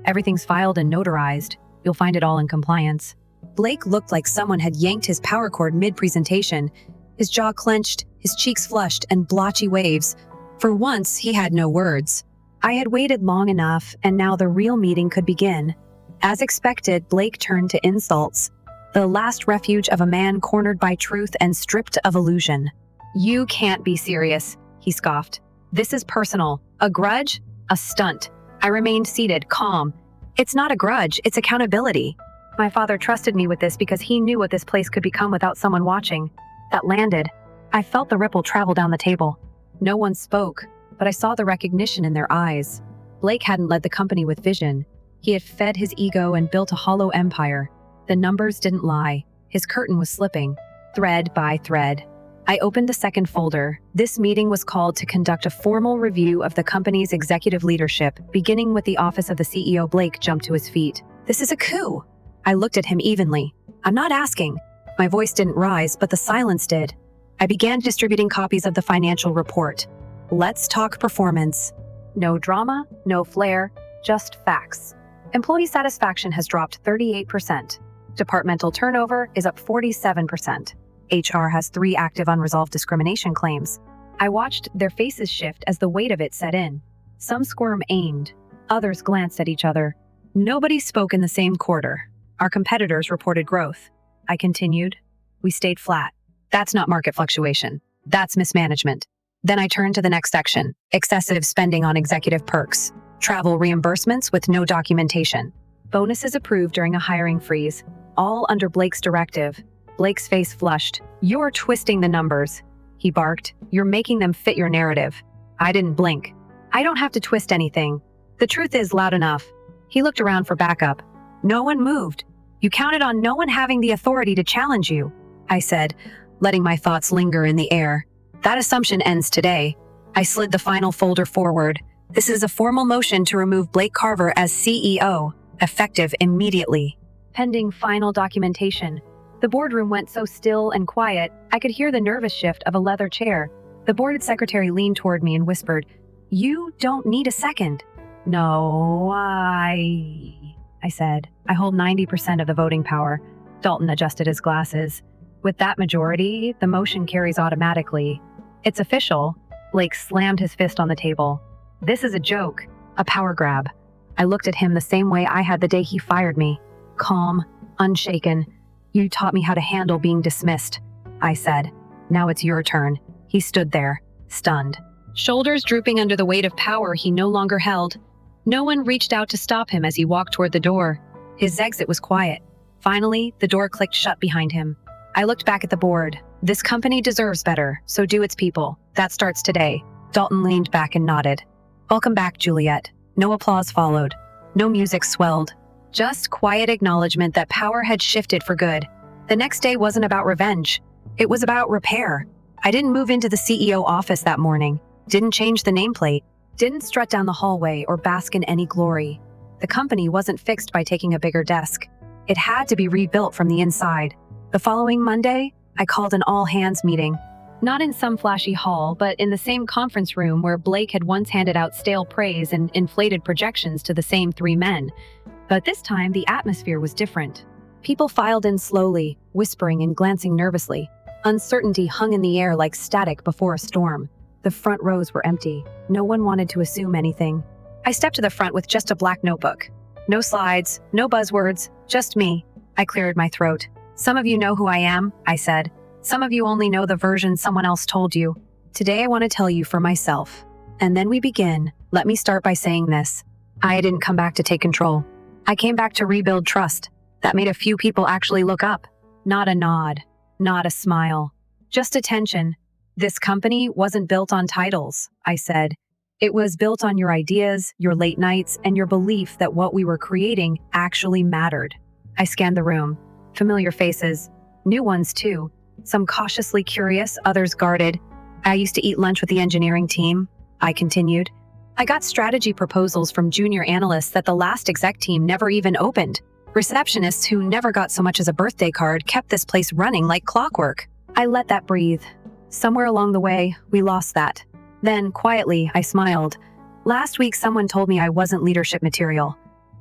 Speaker 1: Everything's filed and notarized. You'll find it all in compliance. Blake looked like someone had yanked his power cord mid-presentation. His jaw clenched, his cheeks flushed, and blotchy waves. For once, he had no words. I had waited long enough, and now the real meeting could begin. As expected, Blake turned to insults. The last refuge of a man cornered by truth and stripped of illusion. You can't be serious, he scoffed. This is personal. A grudge? A stunt. I remained seated, calm. It's not a grudge, it's accountability. My father trusted me with this because he knew what this place could become without someone watching. That landed. I felt the ripple travel down the table. No one spoke, but I saw the recognition in their eyes. Blake hadn't led the company with vision. He had fed his ego and built a hollow empire. The numbers didn't lie. His curtain was slipping, thread by thread. I opened the second folder. This meeting was called to conduct a formal review of the company's executive leadership, beginning with the office of the CEO. Blake jumped to his feet. This is a coup. I looked at him evenly. I'm not asking. My voice didn't rise, but the silence did. I began distributing copies of the financial report. Let's talk performance. No drama, no flair, just facts. Employee satisfaction has dropped 38%. Departmental turnover is up 47%. HR has 3 active unresolved discrimination claims. I watched their faces shift as the weight of it set in. Some squirm aimed. Others glanced at each other. Nobody spoke in the same quarter. Our competitors reported growth. I continued. We stayed flat. That's not market fluctuation. That's mismanagement. Then I turned to the next section, excessive spending on executive perks. Travel reimbursements with no documentation. Bonuses approved during a hiring freeze. All under Blake's directive. Blake's face flushed. "You're twisting the numbers," he barked. "You're making them fit your narrative." I didn't blink. "I don't have to twist anything. The truth is loud enough." He looked around for backup. "No one moved. You counted on no one having the authority to challenge you," I said, letting my thoughts linger in the air. "That assumption ends today." I slid the final folder forward. "This is a formal motion to remove Blake Carver as CEO, effective immediately. Pending final documentation." The boardroom went so still and quiet, I could hear the nervous shift of a leather chair. The board secretary leaned toward me and whispered, "You don't need a second." "No, I said. "I hold 90% of the voting power." Dalton adjusted his glasses. "With that majority, the motion carries automatically. It's official." Blake slammed his fist on the table. "This is a joke, a power grab." I looked at him the same way I had the day he fired me. Calm, unshaken. "You taught me how to handle being dismissed," I said. "Now it's your turn." He stood there, stunned, shoulders drooping under the weight of power he no longer held. No one reached out to stop him as he walked toward the door. His exit was quiet. Finally, the door clicked shut behind him. I looked back at the board. "This company deserves better, so do its people. That starts today." Dalton leaned back and nodded. "Welcome back, Juliet." No applause followed. No music swelled. Just quiet acknowledgement that power had shifted for good. The next day wasn't about revenge. It was about repair. I didn't move into the CEO office that morning. Didn't change the nameplate. Didn't strut down the hallway or bask in any glory. The company wasn't fixed by taking a bigger desk. It had to be rebuilt from the inside. The following Monday, I called an all-hands meeting. Not in some flashy hall, but in the same conference room where Blake had once handed out stale praise and inflated projections to the same three men. But this time, the atmosphere was different. People filed in slowly, whispering and glancing nervously. Uncertainty hung in the air like static before a storm. The front rows were empty. No one wanted to assume anything. I stepped to the front with just a black notebook. No slides, no buzzwords, just me. I cleared my throat. "Some of you know who I am," I said. "Some of you only know the version someone else told you. Today I want to tell you for myself. And then we begin. Let me start by saying this. I didn't come back to take control. I came back to rebuild trust. That made a few people actually look up. Not a nod. Not a smile. Just attention. This company wasn't built on titles," I said. "It was built on your ideas, your late nights, and your belief that what we were creating actually mattered." I scanned the room. Familiar faces. New ones, too. Some cautiously curious, others guarded. "I used to eat lunch with the engineering team," I continued. "I got strategy proposals from junior analysts that the last exec team never even opened. Receptionists who never got so much as a birthday card kept this place running like clockwork." I let that breathe. Somewhere along the way, we lost that. Then, quietly, I smiled. Last week, someone told me I wasn't leadership material,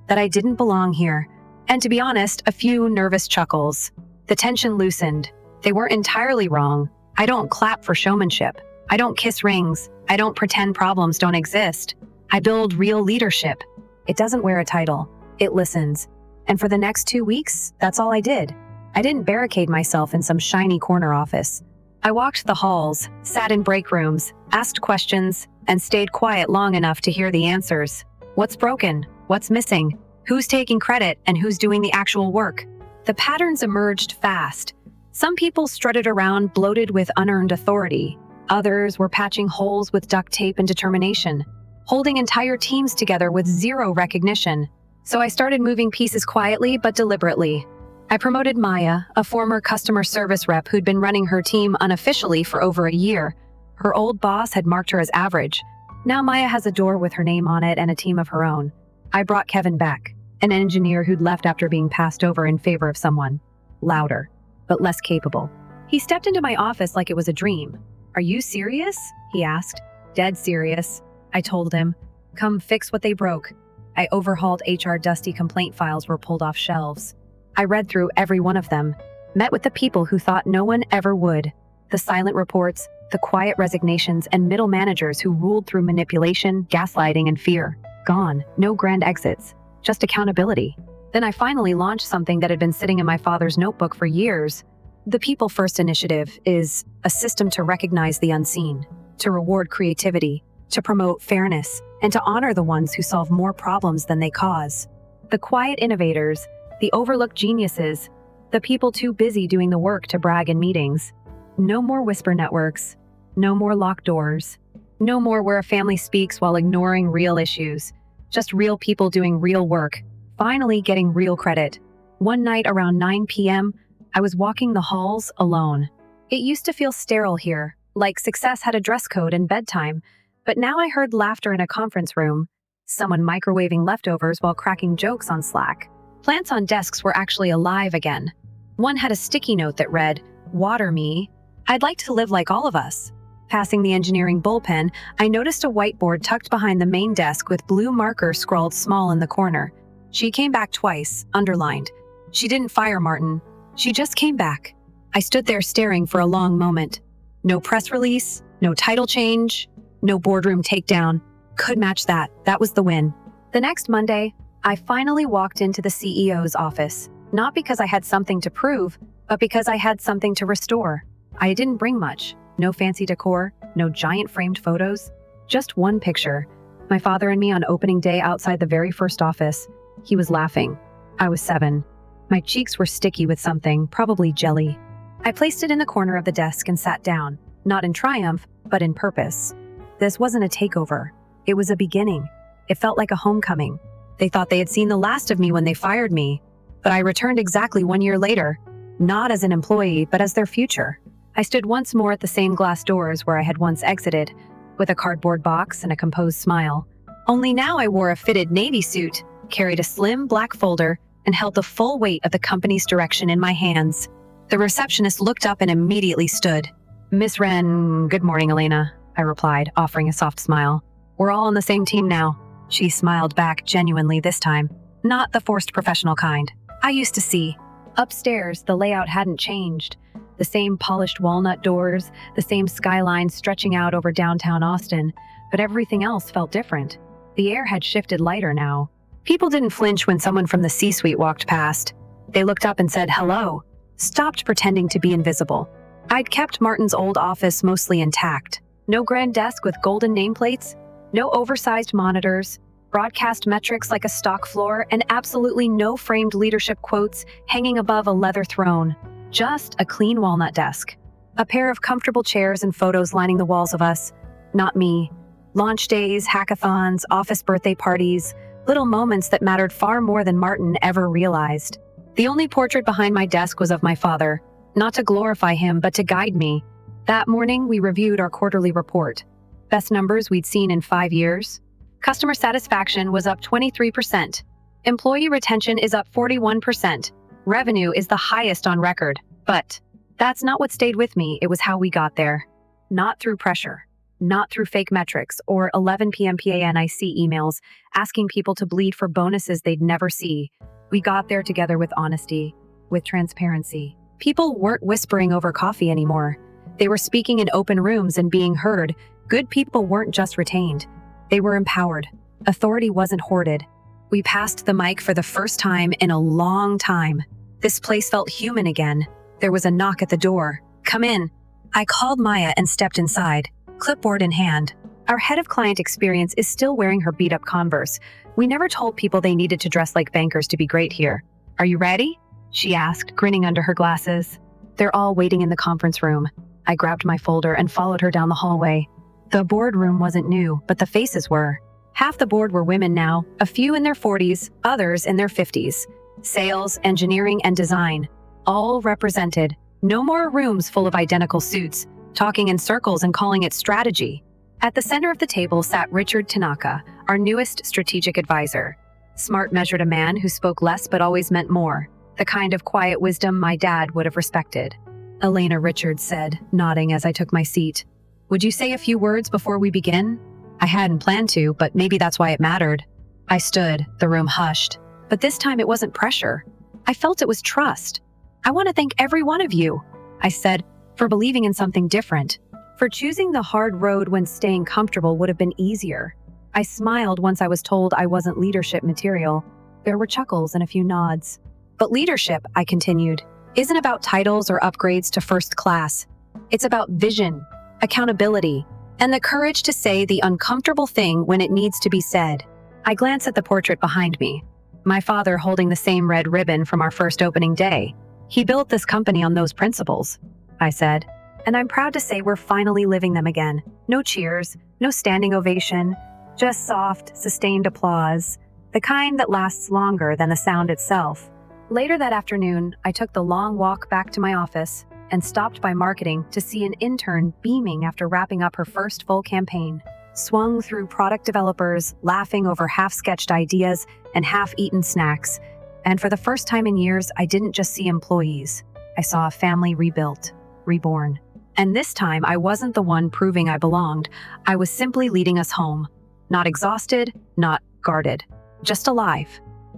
Speaker 1: that I didn't belong here. And to be honest, a few nervous chuckles. The tension loosened. They weren't entirely wrong. I don't clap for showmanship. I don't kiss rings. I don't pretend problems don't exist. I build real leadership. It doesn't wear a title. It listens. And for the next 2 weeks, that's all I did. I didn't barricade myself in some shiny corner office. I walked the halls, sat in break rooms, asked questions, and stayed quiet long enough to hear the answers. What's broken? What's missing? Who's taking credit and who's doing the actual work? The patterns emerged fast. Some people strutted around bloated with unearned authority. Others were patching holes with duct tape and determination, holding entire teams together with zero recognition. So I started moving pieces quietly but deliberately. I promoted Maya, a former customer service rep who'd been running her team unofficially for over a year. Her old boss had marked her as average. Now Maya has a door with her name on it and a team of her own. I brought Kevin back, an engineer who'd left after being passed over in favor of someone louder, but less capable. He stepped into my office like it was a dream. "Are you serious?" he asked. "Dead serious," I told him. "Come fix what they broke." I overhauled HR dusty complaint files were pulled off shelves. I read through every one of them, met with the people who thought no one ever would. The silent reports, the quiet resignations, and middle managers who ruled through manipulation, gaslighting, and fear. Gone. No grand exits. Just accountability. Then I finally launched something that had been sitting in my father's notebook for years. The People First Initiative is a system to recognize the unseen, to reward creativity, to promote fairness, and to honor the ones who solve more problems than they cause. The quiet innovators, the overlooked geniuses, the people too busy doing the work to brag in meetings. No more whisper networks. No more locked doors. No more where a family speaks while ignoring real issues. Just real people doing real work, finally getting real credit. One night around 9 p.m., I was walking the halls alone. It used to feel sterile here, like success had a dress code and bedtime, but now I heard laughter in a conference room, someone microwaving leftovers while cracking jokes on Slack. Plants on desks were actually alive again. One had a sticky note that read, "Water me. I'd like to live like all of us." Passing the engineering bullpen, I noticed a whiteboard tucked behind the main desk with blue marker scrawled small in the corner. She came back twice, underlined. She didn't fire Martin. She just came back. I stood there staring for a long moment. No press release, no title change, no boardroom takedown. Could match that. That was the win. The next Monday, I finally walked into the CEO's office, not because I had something to prove, but because I had something to restore. I didn't bring much. No fancy decor, no giant framed photos, just one picture. My father and me on opening day outside the very first office. He was laughing. I was 7. My cheeks were sticky with something, probably jelly. I placed it in the corner of the desk and sat down, not in triumph, but in purpose. This wasn't a takeover. It was a beginning. It felt like a homecoming. They thought they had seen the last of me when they fired me, but I returned exactly 1 year later, not as an employee, but as their future. I stood once more at the same glass doors where I had once exited, with a cardboard box and a composed smile. Only now I wore a fitted navy suit, carried a slim black folder, and held the full weight of the company's direction in my hands. The receptionist looked up and immediately stood. "Miss Wren, good morning, Elena," I replied, offering a soft smile. "We're all on the same team now." She smiled back genuinely this time, not the forced professional kind I used to see. Upstairs, the layout hadn't changed. The same polished walnut doors, the same skyline stretching out over downtown Austin, but everything else felt different. The air had shifted lighter now. People didn't flinch when someone from the C-suite walked past. They looked up and said hello, stopped pretending to be invisible. I'd kept Martin's old office mostly intact. No grand desk with golden nameplates, no oversized monitors, broadcast metrics like a stock floor, and absolutely no framed leadership quotes hanging above a leather throne. Just a clean walnut desk. A pair of comfortable chairs and photos lining the walls of us. Not me. Launch days, hackathons, office birthday parties, little moments that mattered far more than Martin ever realized. The only portrait behind my desk was of my father, not to glorify him, but to guide me. That morning, we reviewed our quarterly report. Best numbers we'd seen in 5 years. Customer satisfaction was up 23%. Employee retention is up 41%. Revenue is the highest on record. But that's not what stayed with me. It was how we got there. Not through pressure. Not through fake metrics or 11 p.m. PANIC emails asking people to bleed for bonuses they'd never see. We got there together with honesty, with transparency. People weren't whispering over coffee anymore. They were speaking in open rooms and being heard. Good people weren't just retained. They were empowered. Authority wasn't hoarded. We passed the mic for the first time in a long time. This place felt human again. There was a knock at the door. "Come in." I called Maya and stepped inside, clipboard in hand. Our head of client experience is still wearing her beat-up Converse. We never told people they needed to dress like bankers to be great here. "Are you ready?" she asked, grinning under her glasses. "They're all waiting in the conference room." I grabbed my folder and followed her down the hallway. The boardroom wasn't new, but the faces were. Half the board were women now, a few in their 40s, others in their 50s. Sales, engineering, and design, all represented. No more rooms full of identical suits, talking in circles and calling it strategy. At the center of the table sat Richard Tanaka, our newest strategic advisor. Smart measured a man who spoke less but always meant more, the kind of quiet wisdom my dad would have respected. "Elena," Richard said, nodding as I took my seat. "Would you say a few words before we begin?" I hadn't planned to, but maybe that's why it mattered. I stood, the room hushed. But this time it wasn't pressure. I felt it was trust. "I want to thank every one of you," I said, "for believing in something different, for choosing the hard road when staying comfortable would have been easier." I smiled once I was told I wasn't leadership material. There were chuckles and a few nods. "But leadership," I continued, "isn't about titles or upgrades to first class. It's about vision, accountability, and the courage to say the uncomfortable thing when it needs to be said. I glance at the portrait behind me, my father holding the same red ribbon from our first opening day. He built this company on those principles, I said, and I'm proud to say we're finally living them again. No cheers, no standing ovation, just soft, sustained applause, the kind that lasts longer than the sound itself. Later that afternoon, I took the long walk back to my office and stopped by marketing to see an intern beaming after wrapping up her first full campaign. Swung through product developers, laughing over half-sketched ideas and half-eaten snacks. And for the first time in years, I didn't just see employees. I saw a family rebuilt, reborn. And this time, I wasn't the one proving I belonged. I was simply leading us home. Not exhausted, not guarded, just alive.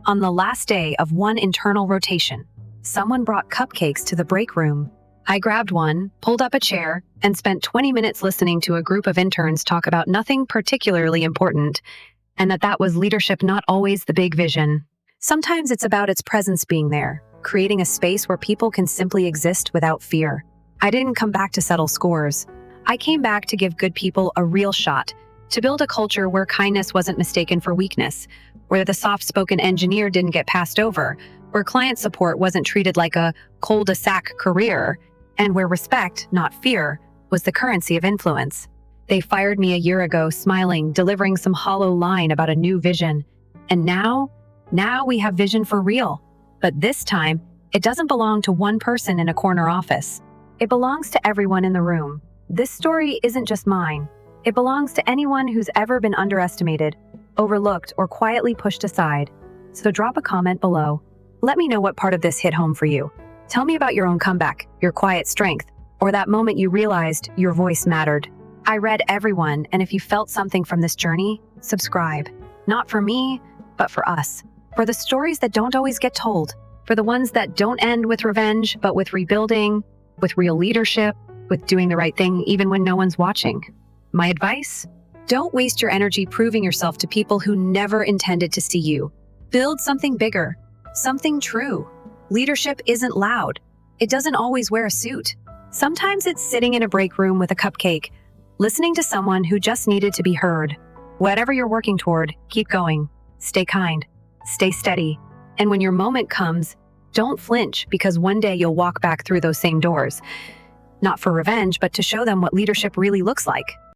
Speaker 1: On the last day of one internal rotation, someone brought cupcakes to the break room. I grabbed one, pulled up a chair, and spent 20 minutes listening to a group of interns talk about nothing particularly important, and that was leadership, not always the big vision. Sometimes it's about its presence being there, creating a space where people can simply exist without fear. I didn't come back to settle scores. I came back to give good people a real shot, to build a culture where kindness wasn't mistaken for weakness, where the soft-spoken engineer didn't get passed over, where client support wasn't treated like a cul-de-sac career, and where respect, not fear, was the currency of influence. They fired me a year ago, smiling, delivering some hollow line about a new vision. And now we have vision for real. But this time, it doesn't belong to one person in a corner office. It belongs to everyone in the room. This story isn't just mine. It belongs to anyone who's ever been underestimated, overlooked, or quietly pushed aside. So drop a comment below. Let me know what part of this hit home for you. Tell me about your own comeback, your quiet strength, or that moment you realized your voice mattered. I read everyone, and if you felt something from this journey, subscribe. Not for me, but for us. For the stories that don't always get told. For the ones that don't end with revenge, but with rebuilding, with real leadership, with doing the right thing even when no one's watching. My advice? Don't waste your energy proving yourself to people who never intended to see you. Build something bigger, something true. Leadership isn't loud. It doesn't always wear a suit. Sometimes it's sitting in a break room with a cupcake, listening to someone who just needed to be heard. Whatever you're working toward, keep going. Stay kind. Stay steady. And when your moment comes, don't flinch, because one day you'll walk back through those same doors. Not for revenge, but to show them what leadership really looks like.